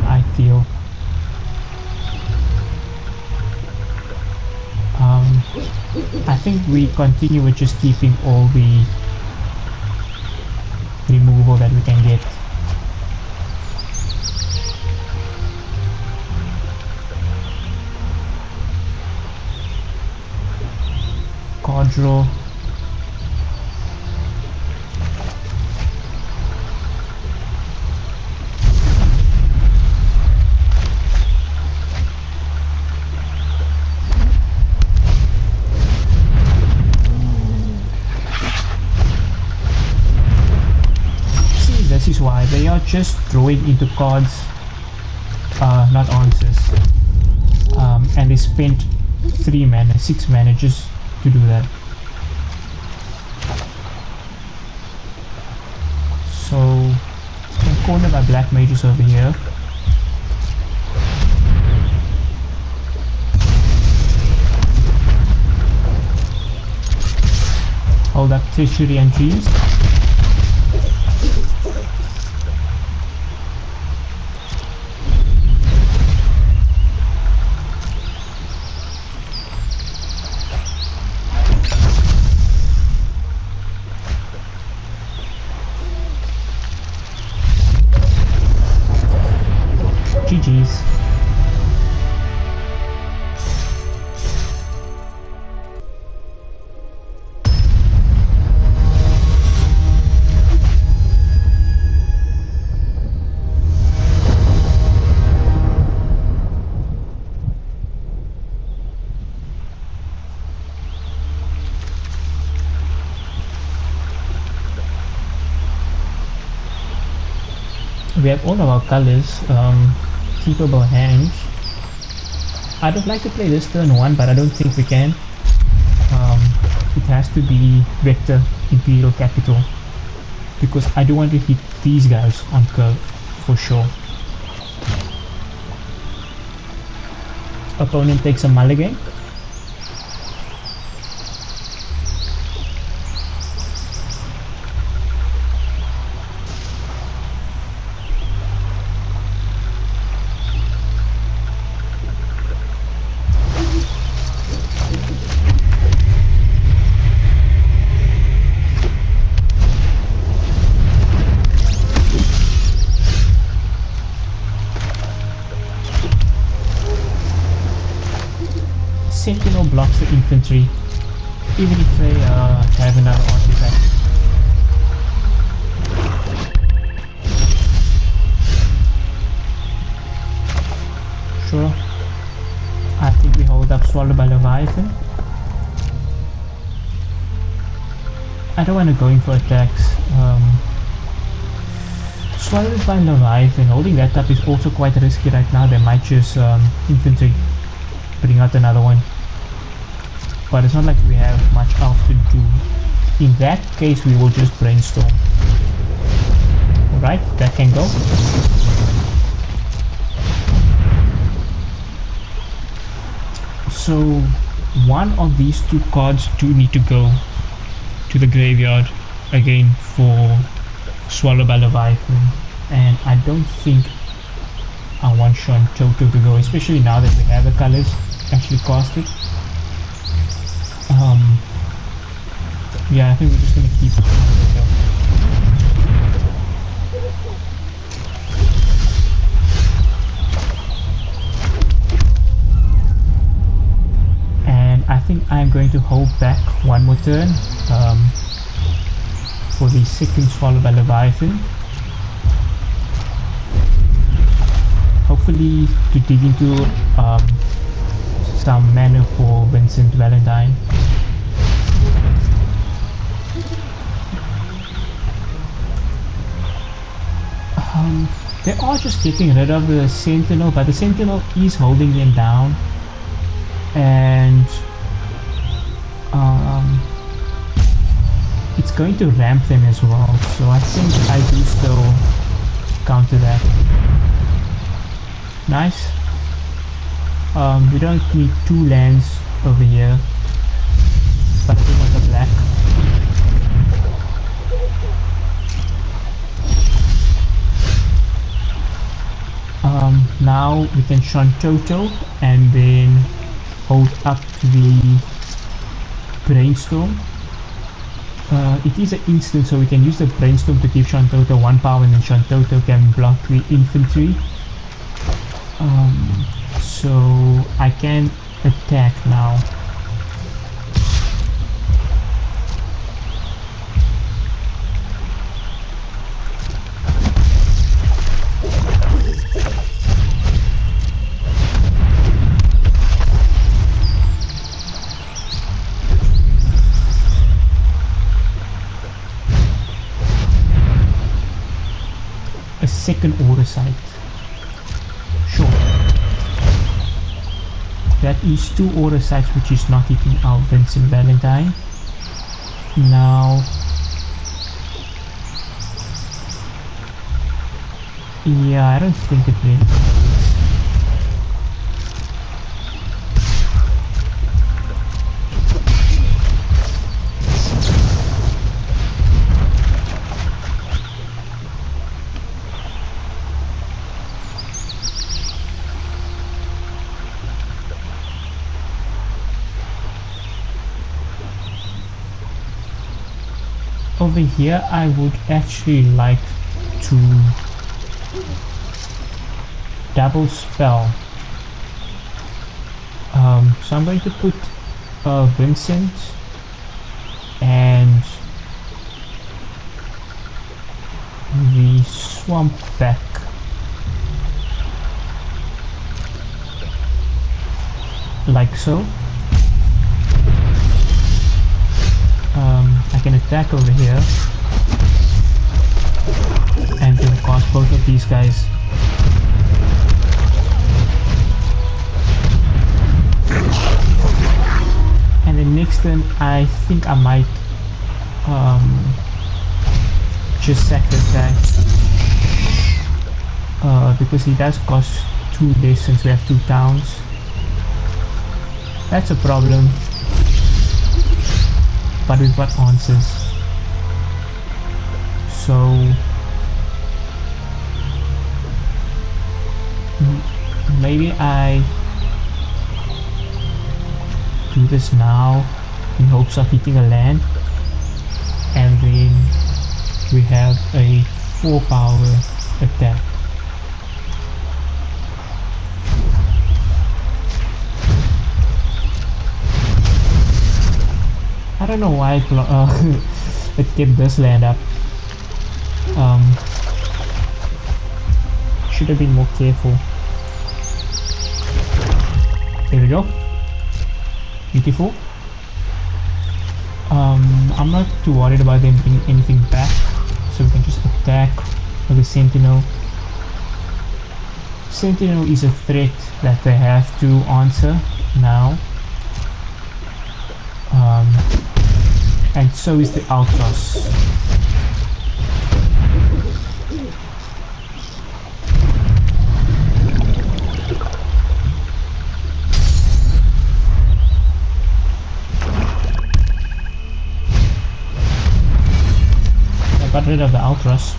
I feel. I think we continue with just keeping all the removal that we can get. Card draw. This is why they are just drawing into cards, not answers, and they spent 3 mana, 6 mana just to do that. So I'm cornered by black mages over here. Hold up treasury and dreams. GG's. We have all of our colors, keepable hands. I would like to play this turn 1, but I don't think we can. It has to be Vector Imperial Capital, because I do want to hit these guys on curve for sure. Opponent takes a mulligan. Sentinel blocks the infantry, even if they have another artifact. Sure. I think we hold up Swallowed by Leviathan. I don't want to go in for attacks. Swallowed by Leviathan, holding that up is also quite risky right now. They might just infantry bring out another one. But it's not like we have much else to do. In that case, we will just brainstorm. Alright, that can go. So, one of these two cards do need to go to the graveyard again for Swallow by Leviathan, and I don't think I want Sean Toto to go, especially now that we have the colors actually casted. Yeah, I think we're just gonna keep it. And I think I'm going to hold back one more turn for the second Swallow by Leviathan. Hopefully to dig into some mana for Vincent Valentine. They are just getting rid of the Sentinel, but the Sentinel is holding them down, and it's going to ramp them as well, so I think I do still counter that. Nice. We don't need two lands over here, but I do want the black. Now we can Sean Toto and then hold up the Brainstorm. It is an instant, so we can use the Brainstorm to give Sean Toto 1 power, and then Sean Toto can block the infantry. So I can attack now. A second order site. Sure. That is two order sites which is not hitting our Vincent Valentine. Now, yeah, I don't think it really is. Over here I would actually like to double spell. So I'm going to put Vincent and the swamp back. Like so. I can attack over here and then cast both of these guys. And then next turn I think I might just sack this guy because he does cost 2 less since we have 2 towns. That's a problem. But we've got answers. So maybe I do this now in hopes of hitting a land, and then we have a 4 power attack. I don't know why it kept this land up. Should have been more careful. There we go. Beautiful. I'm not too worried about them bringing anything back, so we can just attack with the Sentinel. Sentinel is a threat that they have to answer now, and so is the Ultras. Got rid of the Ultras.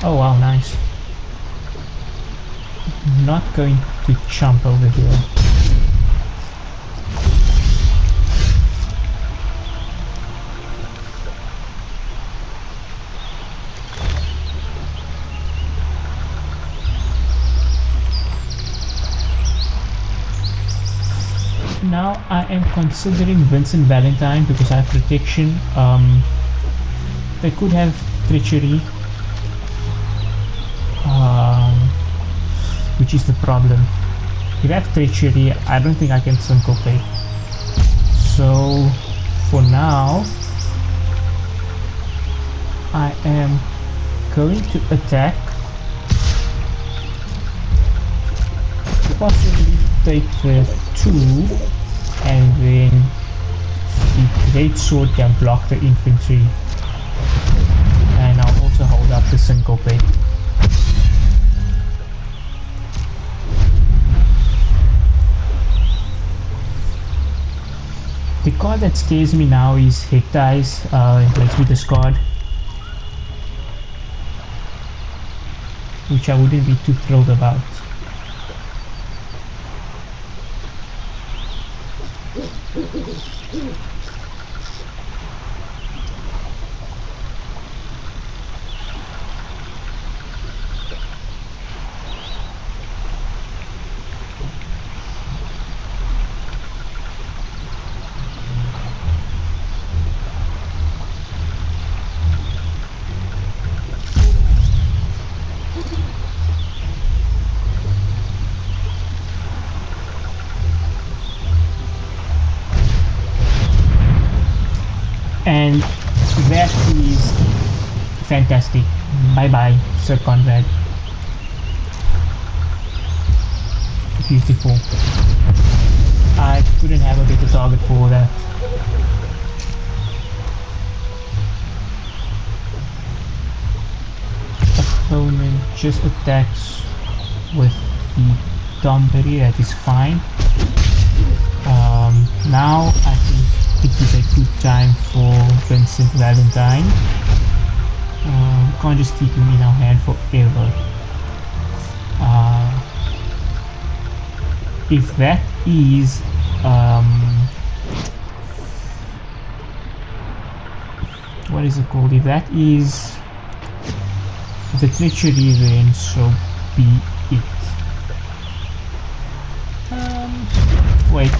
Oh wow, nice. Not going to jump over here. Now I am considering Vincent Valentine because I have protection. They could have treachery, which is the problem. If I have treachery, I don't think I can syncopate. So for now, I am going to attack, possibly take the 2, and then the great sword can block the infantry, and I'll also hold up the syncopate. The card that scares me now is Hectize. It lets me discard, which I wouldn't be too thrilled about. And that is fantastic. Bye bye, Sir Conrad. Beautiful. I couldn't have a better target for that. Opponent just attacks with the Dombury, that is fine. Now I think it is a good time for Vincent Valentine. Can't just keep him in our hand forever. If that is what is it called? If that is the treachery, then so be it. Wait.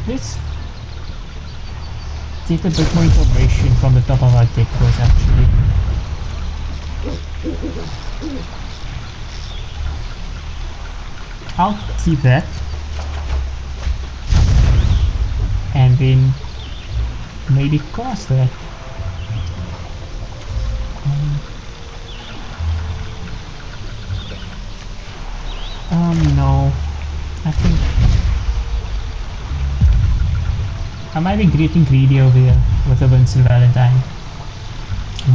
Let's get a bit more information from the top of our deck first, actually. I'll keep that. And then maybe cast that. No. I think I might be getting greedy over here with a Vincent Valentine,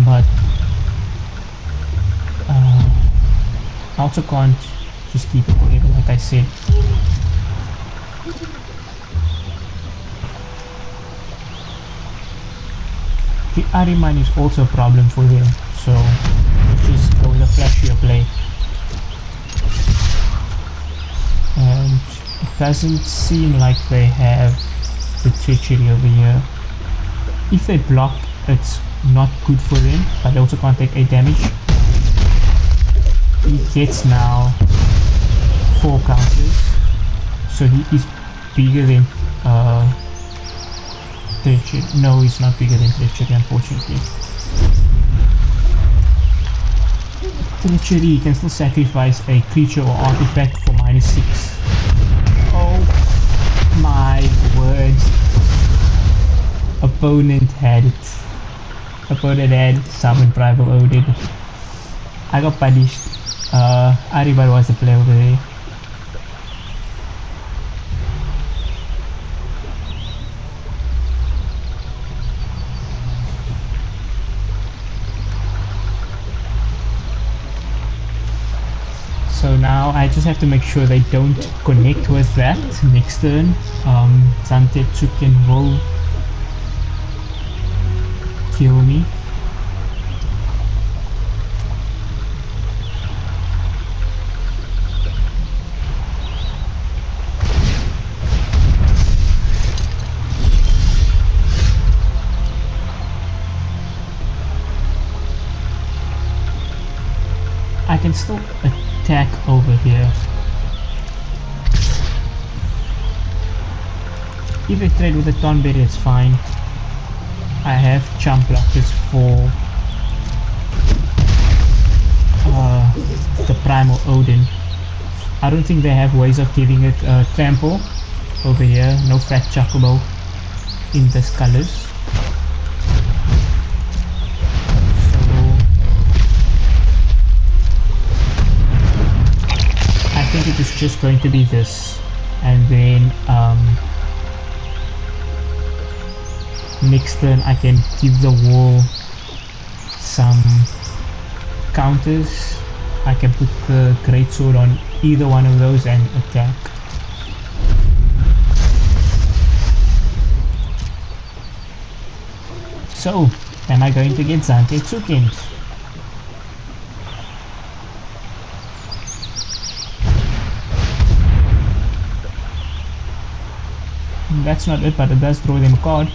but I also can't just keep it forever, like I said. The Ariman is also a problem for them, so just go with a flashier play. And it doesn't seem like they have the treachery over here. If they block, it's not good for them, but they also can't take 8 damage. He gets now 4 counters, so he is bigger than treachery. No, he's not bigger than treachery, unfortunately. Treachery, you can still sacrifice a creature or artifact for -6. Oh my word. Opponent had it. Opponent had summoned Primal Odin. I got punished. Aribar was the player over there. So now I just have to make sure they don't connect with that next turn. Zantetsuken will kill me. I can still attack over here. If I trade with the Tonberry, it's fine. I have Chump Blockers for the Primal Odin. I don't think they have ways of giving it trample over here. No fat Chocobo in this colors. I think it is just going to be this, and then next turn I can give the wall some counters. I can put the greatsword on either one of those and attack. So, am I going to get Zantetsuken? That's not it, but it does throw them a card.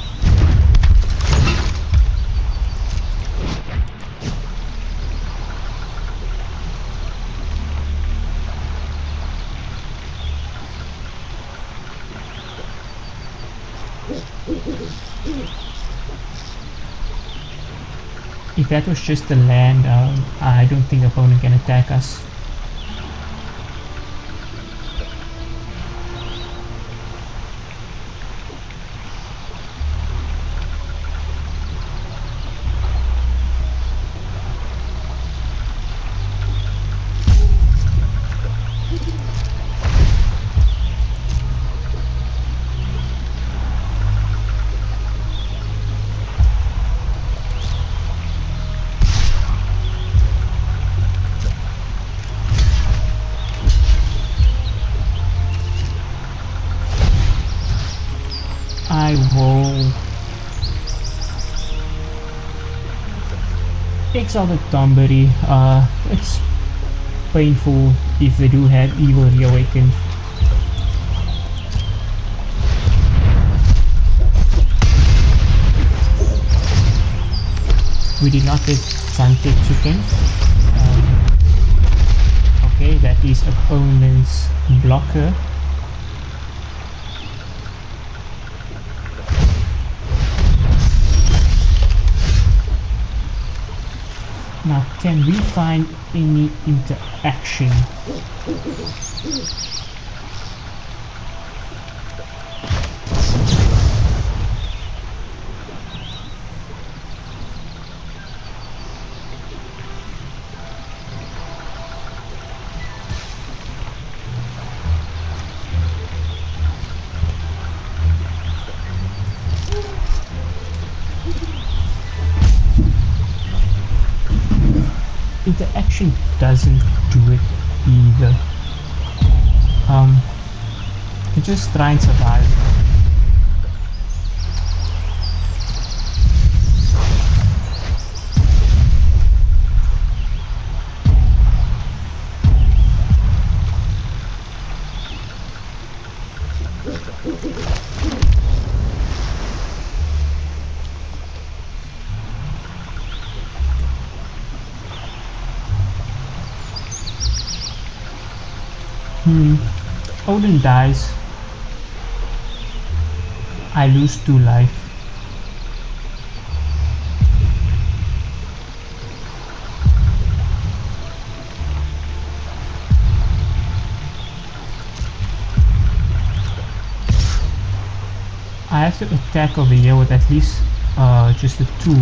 If that was just a land, I don't think opponent can attack us. I will exile the Tonberry. It's painful if they do have Evil Reawakened. We did not get Zantetsuken. Okay, that is opponent's blocker. Now, can we find any interaction? Interaction doesn't do it either. You just try and survive. Odin dies. I lose 2 life. I have to attack over here with at least just a 2,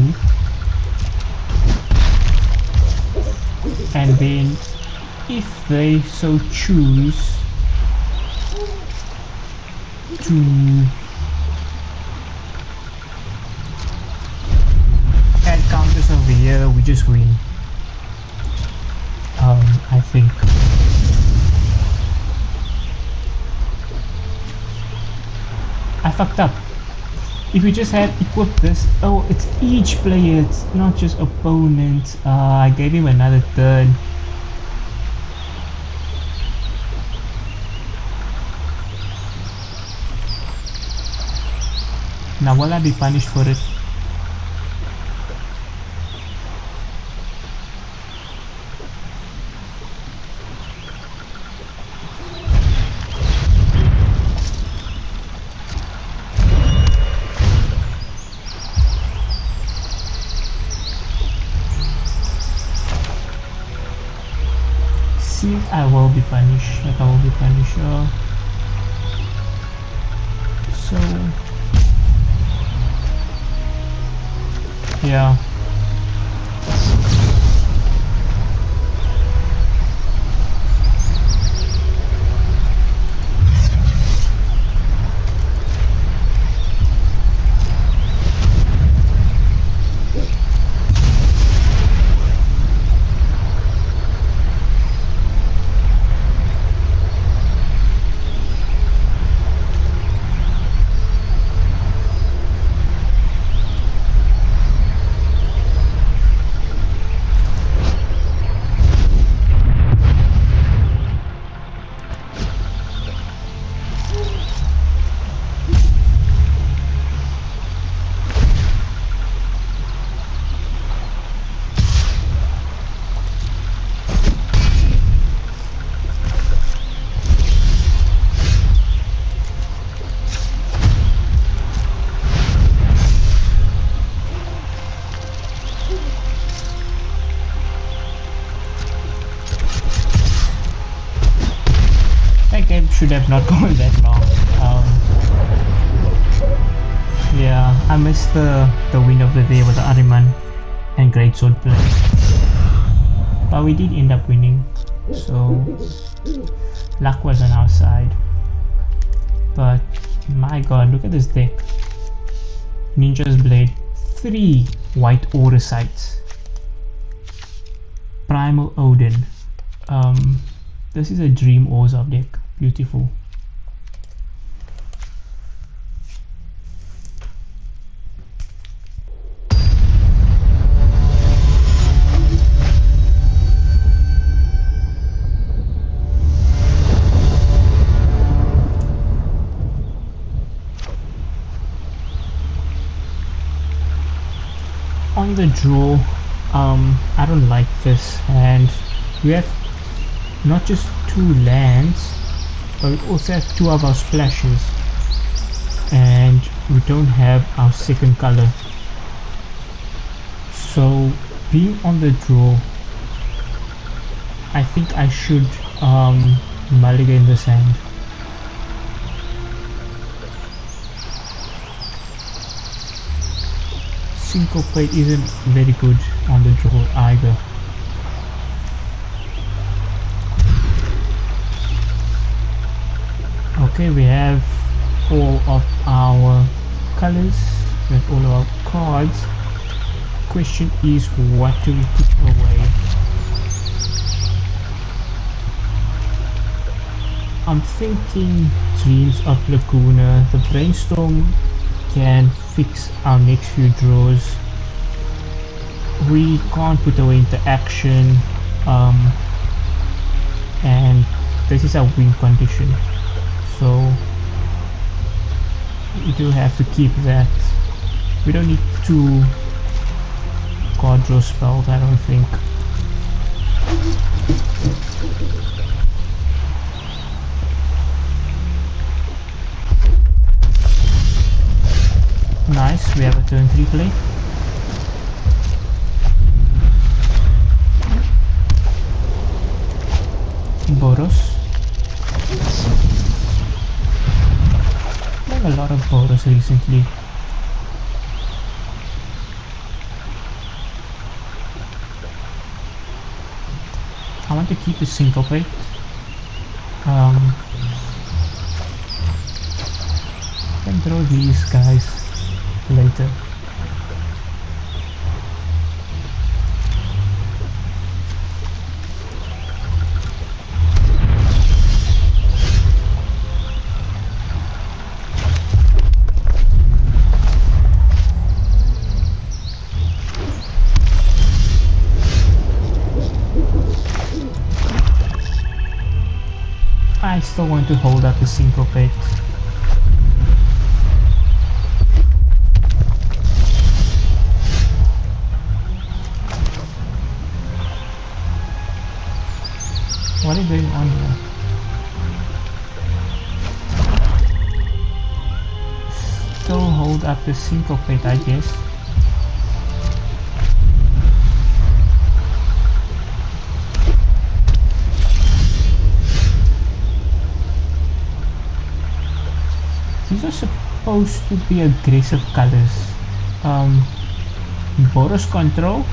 and then if they so choose to add counters over here, we just win. I think. I fucked up. If we just had equipped this, oh, it's each player, it's not just opponent. I gave him another turn. Now will I be punished for it? I will be punished. Like I will be punished. So yeah. Game should have not gone that long. Yeah, I missed the win of the day with the Ariman and Great Sword play, but we did end up winning, so luck was on our side. But my god, look at this deck. Ninja's Blade, 3 white aura sites, Primal Odin. This is a Dream Orzhov deck. Beautiful. On the draw, I don't like this, and we have not just 2 lands, but we also have 2 of our splashes, and we don't have our second color. So being on the draw, I think I should mulligan this hand. Syncopate isn't very good on the draw either. Okay, we have all of our colors, we have all of our cards. Question is, what do we put away? I'm thinking Dreams of Laguna. The Brainstorm can fix our next few draws. We can't put away interaction, and this is our win condition, so we do have to keep that. We don't need 2 card draw spells, I don't think. Nice, we have a turn 3 play. Boros. getting a lot of bonus recently. I want to keep the syncopate. Can throw these guys later. I still want to hold up the syncopate. What is going on here? Still hold up the syncopate, I guess. These are supposed to be aggressive colors. Boros control.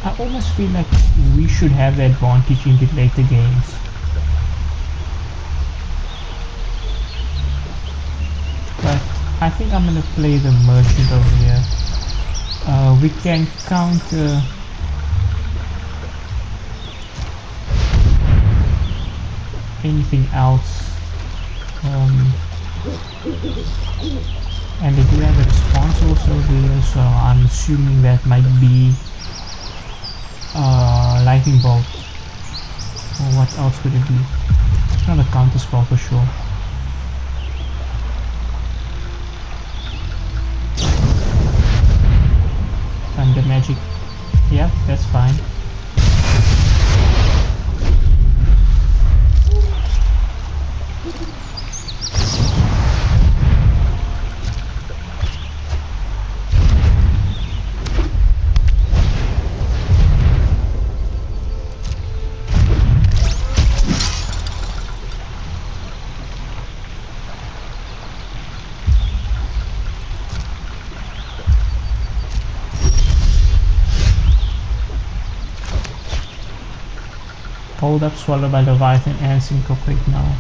I almost feel like we should have the advantage in the later games. But I think I'm gonna play the merchant over here. We can counter anything else. And they do have a response also here, so I'm assuming that might be lightning bolt, or what else could it be? It's not a counter spell for sure. Thunder magic, yeah, that's fine. Hold up, swallowed by Leviathan and syncopate now.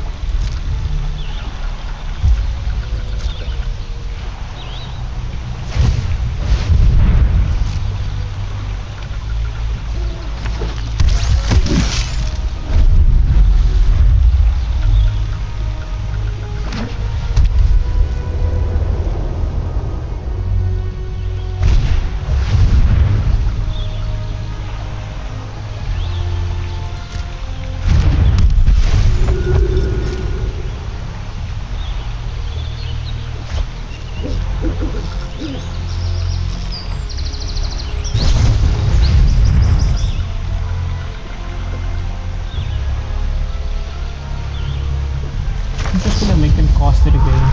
I'm just gonna make them cost it again.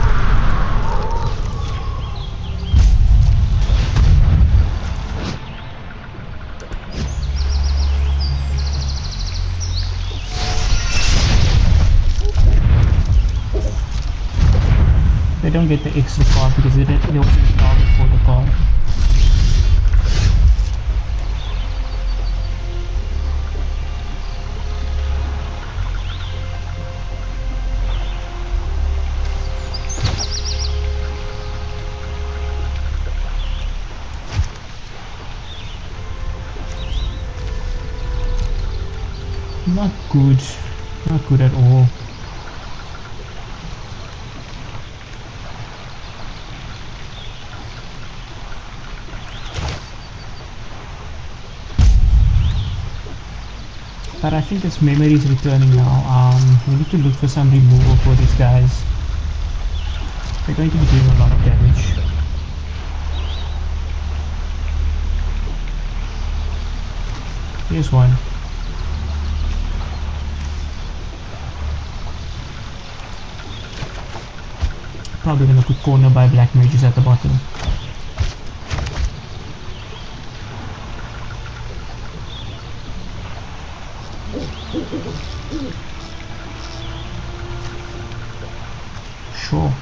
They don't get the extra card because they wasn't target for the card. Not good. Not good at all. But I think this memory is returning now. We need to look for some removal for these guys. They're going to be doing a lot of damage. Here's one. Probably gonna put corner by black mages at the bottom. Sure.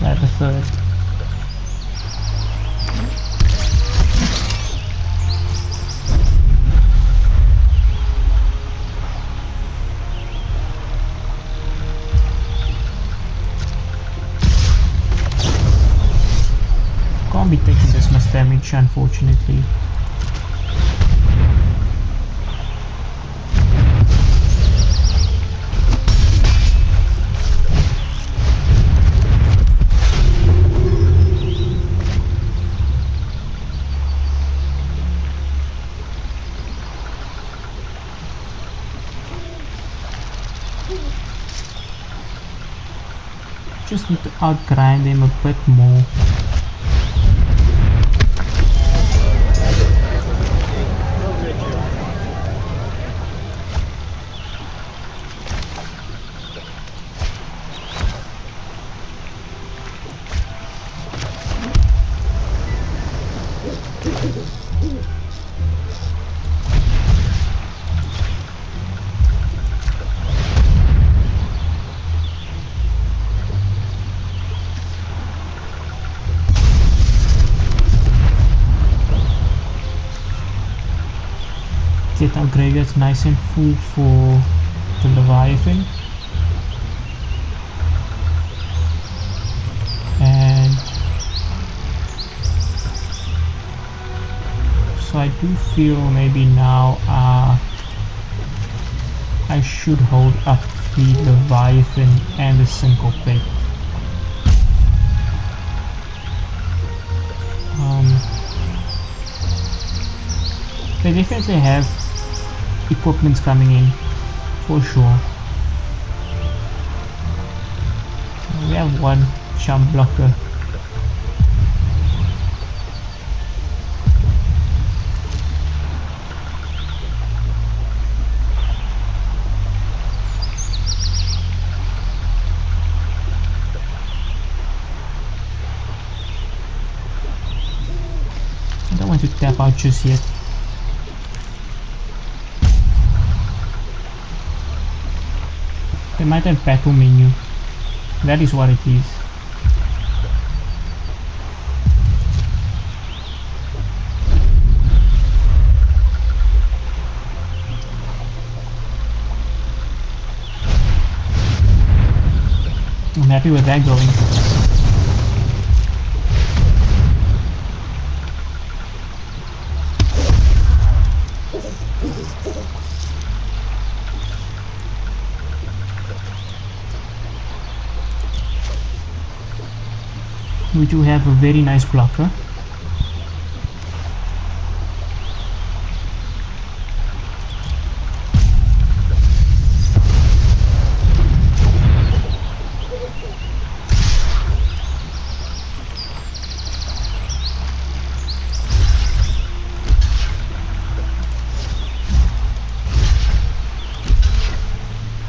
At the third. Can't be taking this much damage, unfortunately. Just need to outgrind him a bit more. Get our graveyards nice and full for the Leviathan. And so I do feel maybe now I should hold up the Leviathan and the Syncopate. They definitely have equipments coming in, for sure. We have one jump blocker. I don't want to tap out just yet. They might have battle menu. That is what it is. I'm happy with that going. We do have a very nice blocker.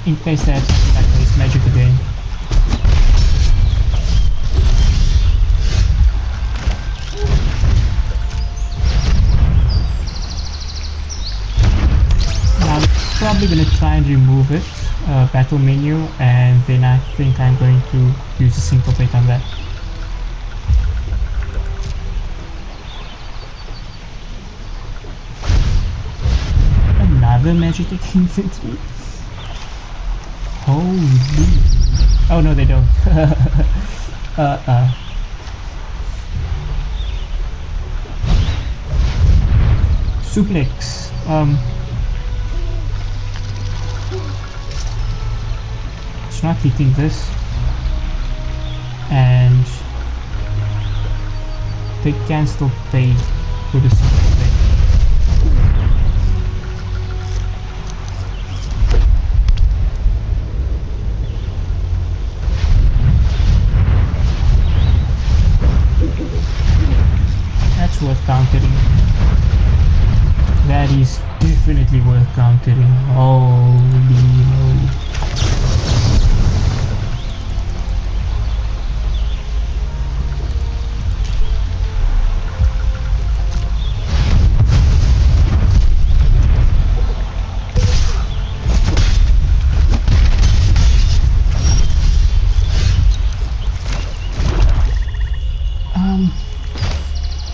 In case they have something like this magic again. Probably going to try and remove it, battle menu, and then I think I'm going to use a Syncopate on that. Another magic infantry? Holy! Oh no, they don't. Suplex. It's not hitting this, and they can still pay for the super play. That's worth countering. That is definitely worth countering. Holy moly.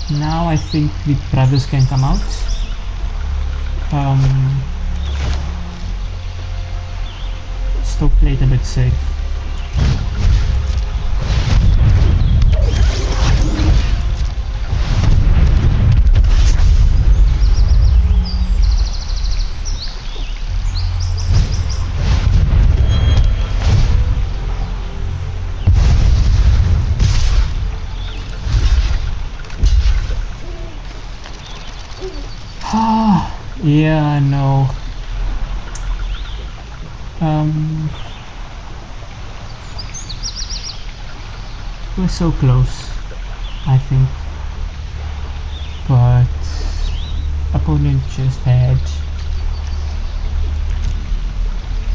Now I think the brothers can come out. Still played a bit safe. Yeah, no. We're so close, I think. But opponent just had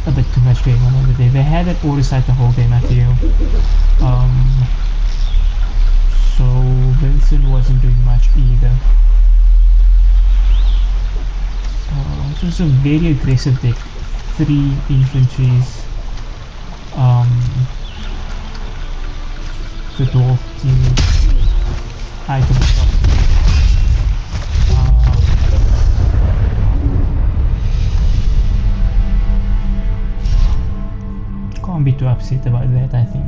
a bit too much going on the day. They had that oversight the whole game, I feel. So Vincent wasn't doing much either. It was a very aggressive deck. 3 infantries. The dwarf team. Item shop. Can't be too upset about that, I think.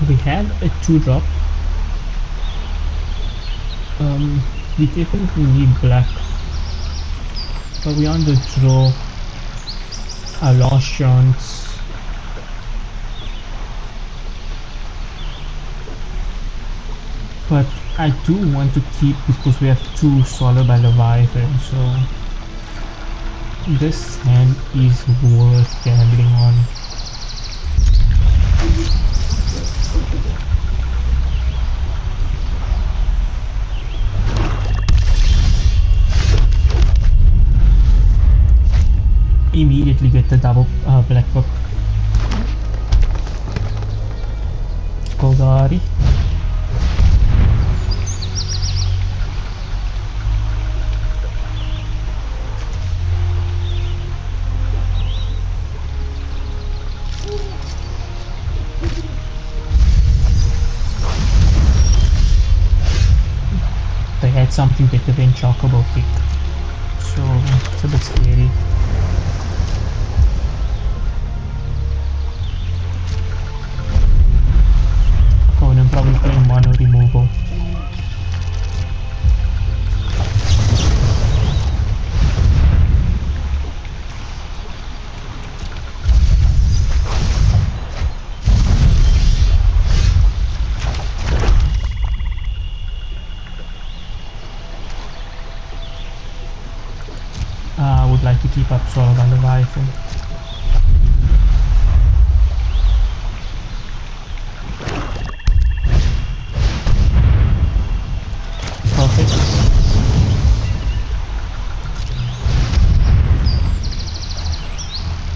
We have a 2-drop. We definitely need black, but we're on the draw. Our last chance. But I do want to keep, because we have 2 solid by Leviathan, so this hand is worth gambling on. Immediately get the double black book. Goldari. They had something better than Chocobo Kick, so it's a bit scary. Opponent probably playing mono removal. I would like to keep up sort of on the rifle. Perfect.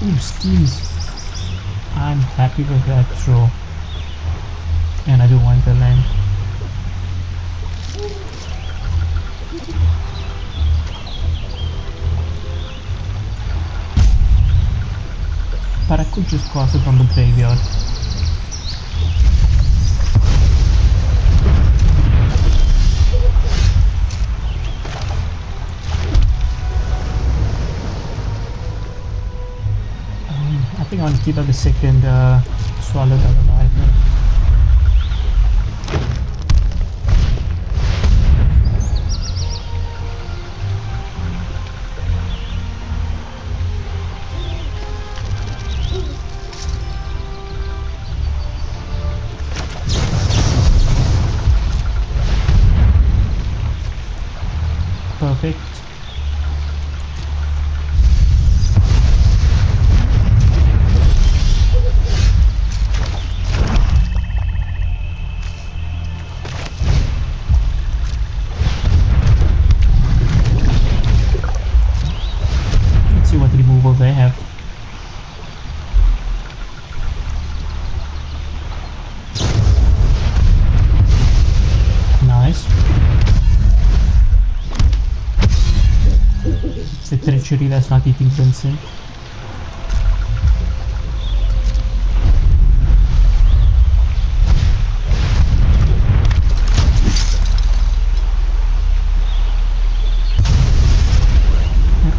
Ooh, schemes. I'm happy with that throw. And I do want the land. But I could just cross it from the graveyard. I think I want to keep up the second swallow the rifle. perfect. Let's see what removal they have. Nice. It's a treachery that's not eating Vincent.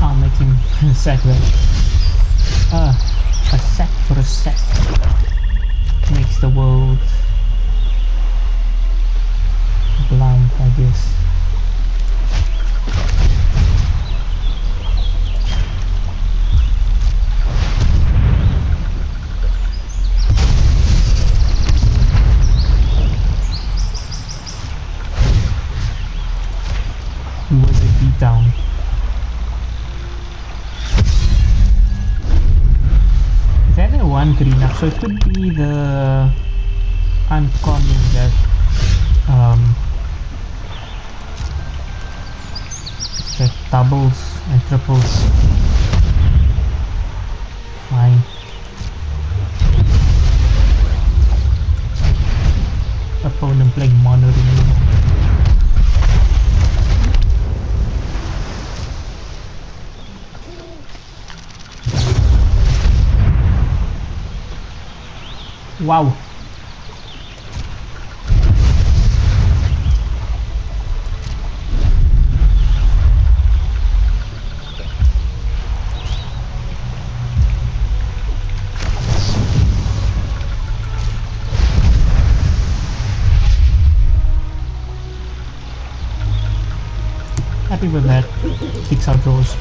I'll make him sack that. A sack for a sack makes the world blind, I guess. Who was a beatdown? Is there one green up? So it could be the uncommon that that doubles and triples. Fine. Opponent playing mono removal. Wow. Happy with that. Kicks out draws.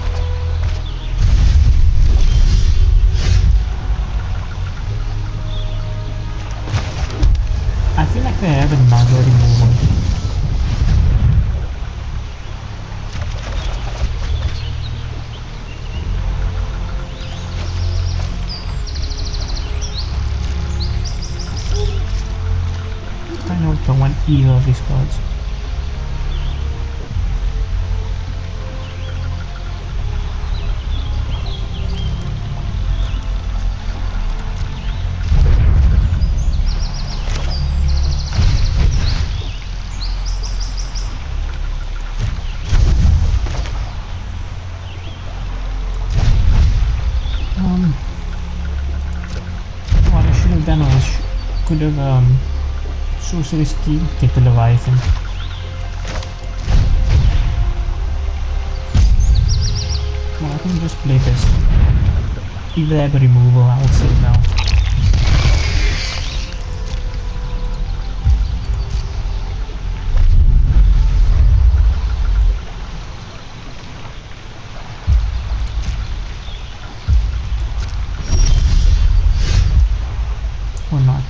I feel like they have another removal. I don't want either of these cards. What I should have done was could have Sorcerer's Key, get the Leviathan. Well, I can just play this. If they have a removal, I'll say now. Or not.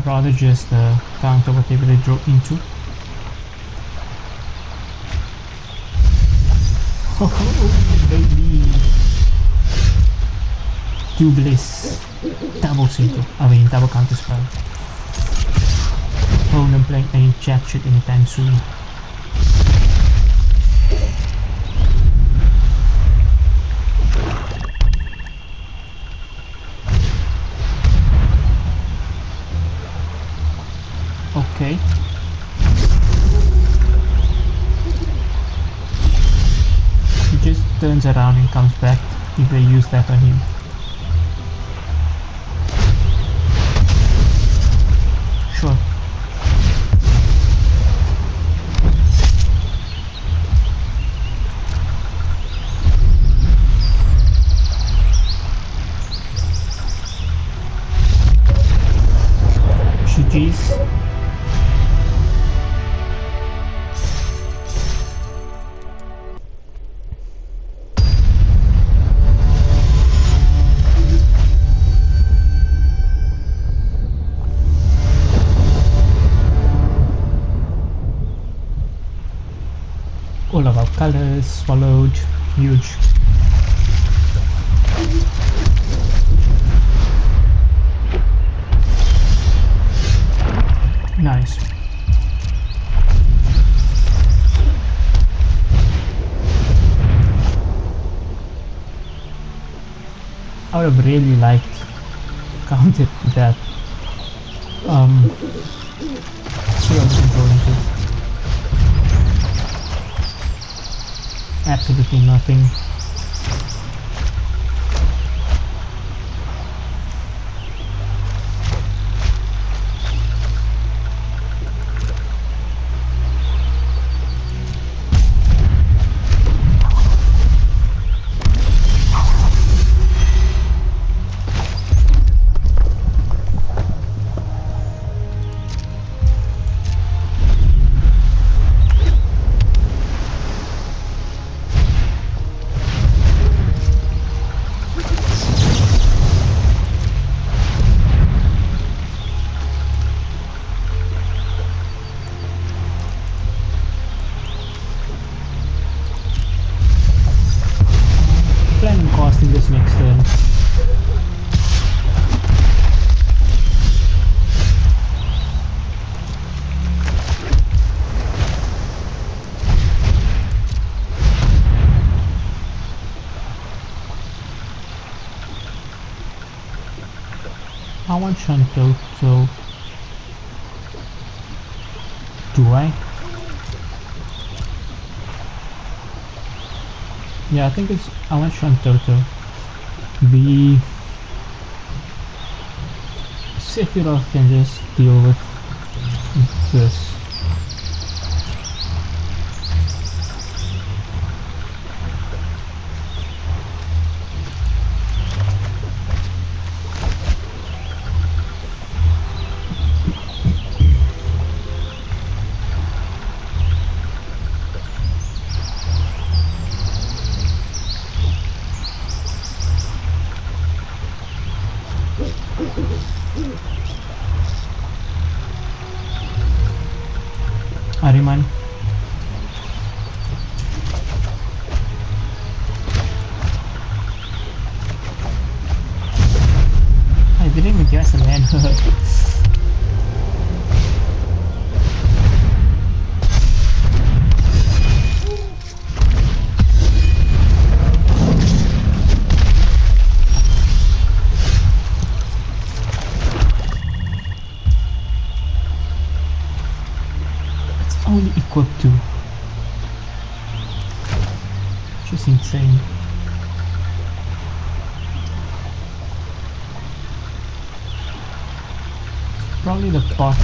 I'd rather just counter whatever they draw into. Oh, baby! Two bliss. Double single. I mean, double counter spell. Opponent playing any chat shit anytime soon. Okay. He just turns around and comes back if they use that on him. Sure. GG's. All of our colors swallowed. Huge. Nice. I would have really liked counted that. See what I'm going to. Absolutely nothing. Planning casting this next turn. I want Shanto, so do I? Yeah, I think it's I want Shantoto. The Sephiroth can just deal with this. Ariman. I didn't even guess the man. Only equipped to. Just insane. Probably the pot.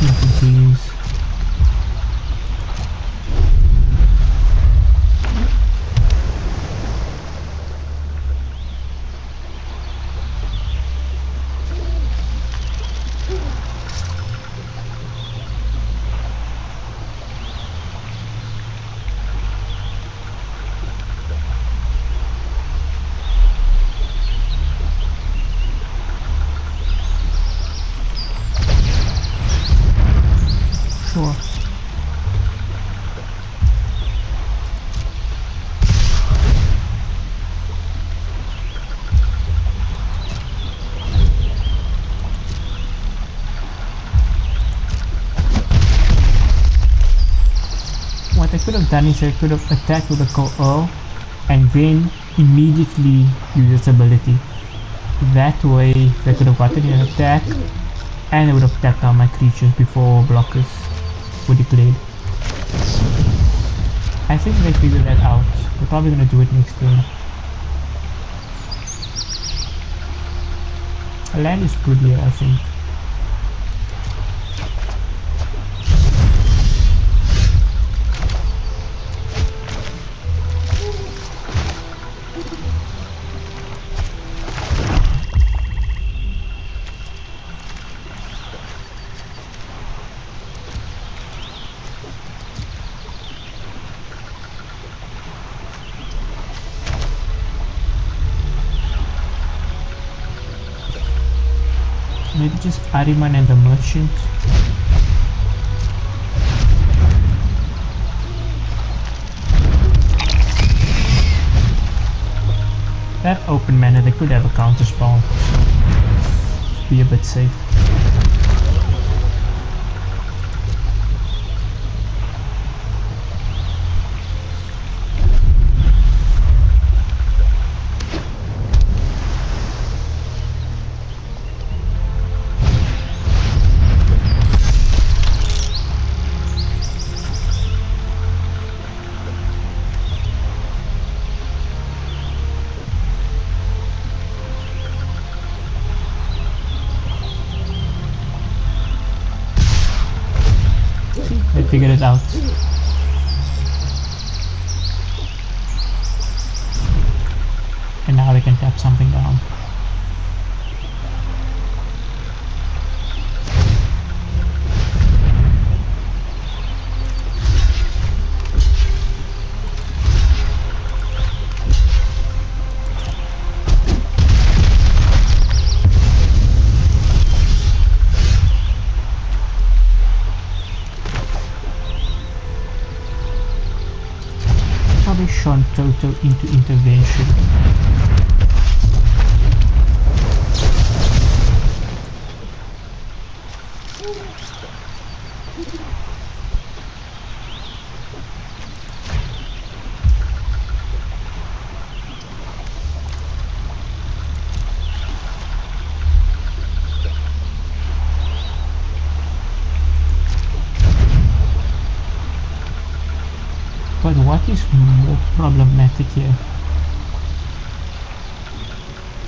MTGs. could have done is I could have attacked with a KO and then immediately use its ability. That way they could have gotten an attack and I would have tapped down my creatures before blockers were declared. I think they figured that out. They're probably gonna do it next turn. A land is good here, I think. Maybe just Ariman and the Merchant. That open mana, they could have a counter spell, so just be a bit safe. They figured it out. And now we can tap something down. Shun Toto into intervention. But what is more problematic here?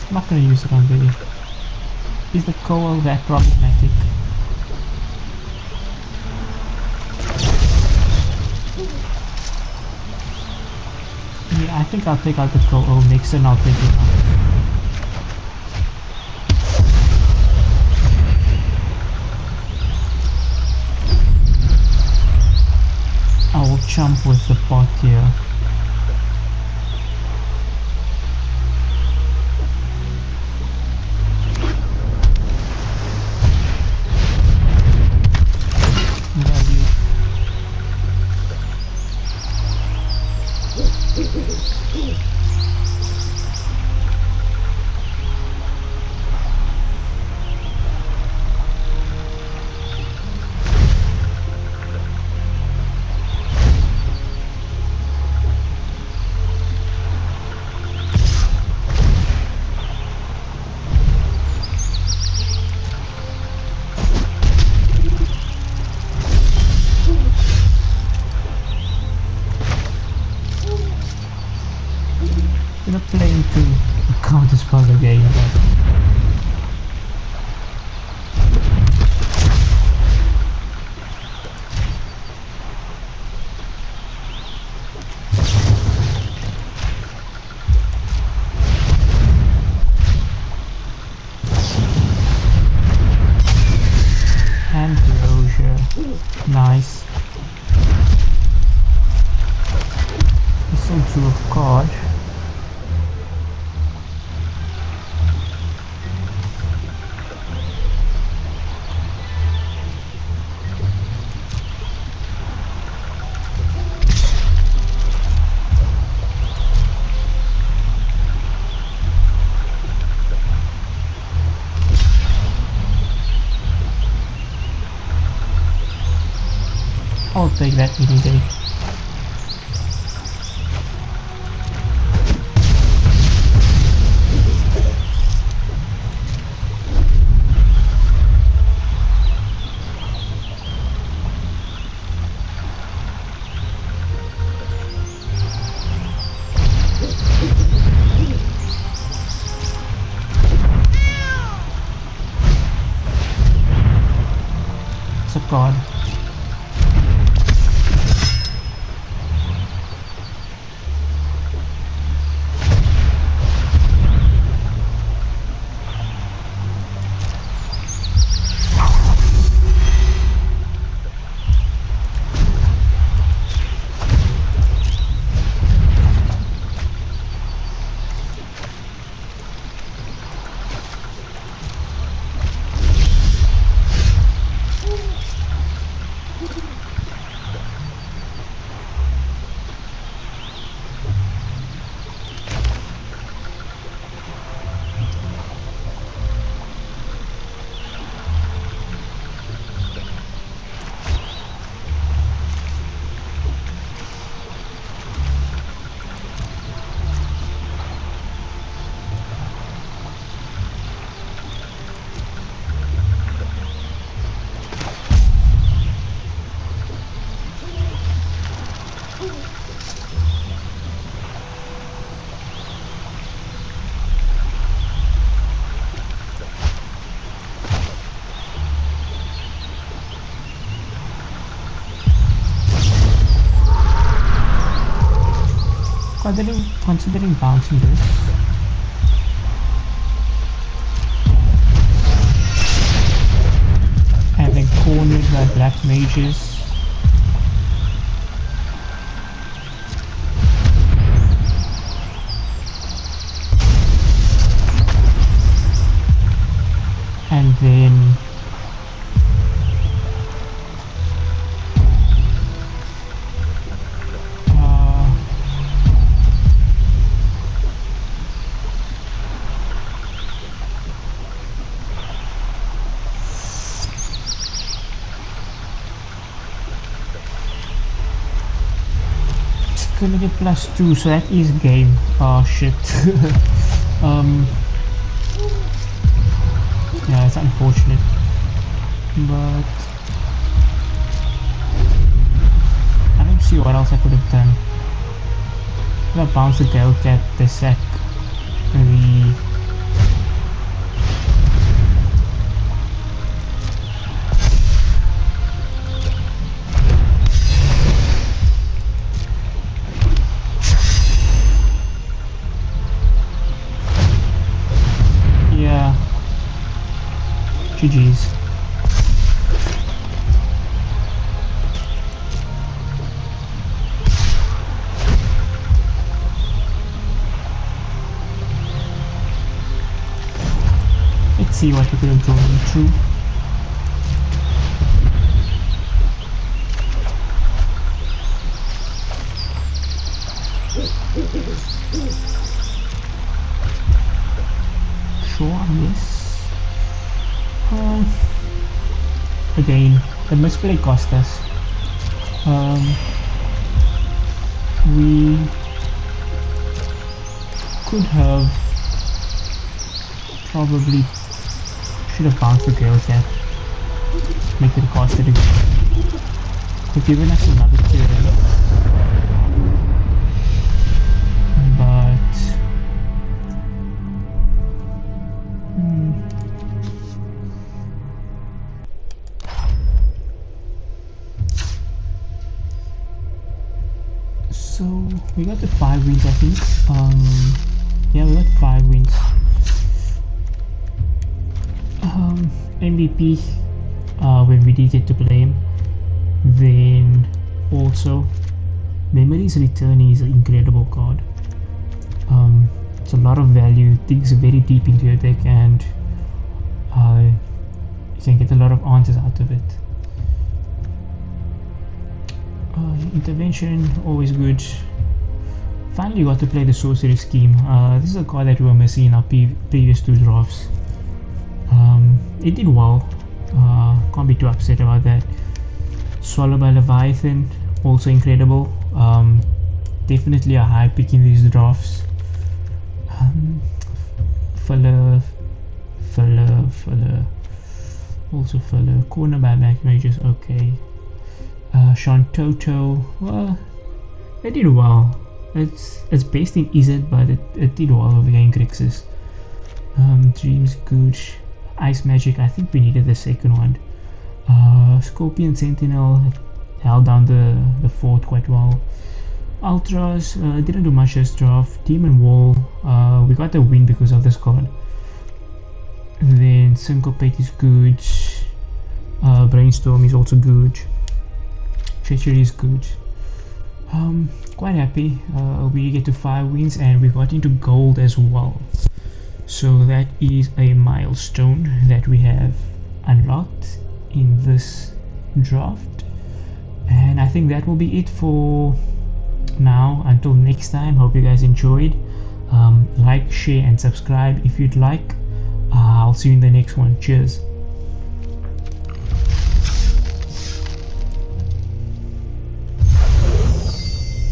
I'm not gonna use it on Billy. Is the coal that problematic? Yeah, I think I'll take out the coal mix and I'll take it out. I will jump with the pot here. Value. Gonna play into a counter spell again, but Ambrosia, nice. This into a card. I'll take that any day. card. Considering bouncing this. And then cornered by black mages. And then gonna get +2, so that is game. Oh shit. Yeah, it's unfortunate, but I don't see what else I could have done. If I bounce the Gale Cat, the sack, the GG's. Let's see what we could have drawn through. Sure, yes. Again, the misplay cost us. We could have probably should have bounced the Gale Cat. Make it cost it again. Could given us another turn. But so we got the 5 wins, I think. Yeah, we got 5 wins. MVP when we did get to play him. Then also Memories Return is an incredible card. It's a lot of value, digs very deep into your deck, and you can get a lot of answers out of it. Intervention, always good. Finally got to play the Sorcery Scheme. This is a card that we were missing in our previous 2 drafts. It did well, can't be too upset about that. Swallow by Leviathan, also incredible. Definitely a high pick in these drafts. Filler, also filler. Corner by Black Mages, okay. Shantoto, well, it did well. It's based in Izzet, but it did well over here in Grixis. Dreams, good. Ice Magic, I think we needed the second one. Scorpion Sentinel held down the fort quite well. Ultras didn't do much this draft. Demon Wall, we got the win because of this card. Then Syncopate is good. Brainstorm is also good. Treachery is good. Quite happy. We get to 5 wins and we got into gold as well. So that is a milestone that we have unlocked in this draft. And I think that will be it for now. Until next time, hope you guys enjoyed. Like, share and subscribe if you'd like. I'll see you in the next one. Cheers.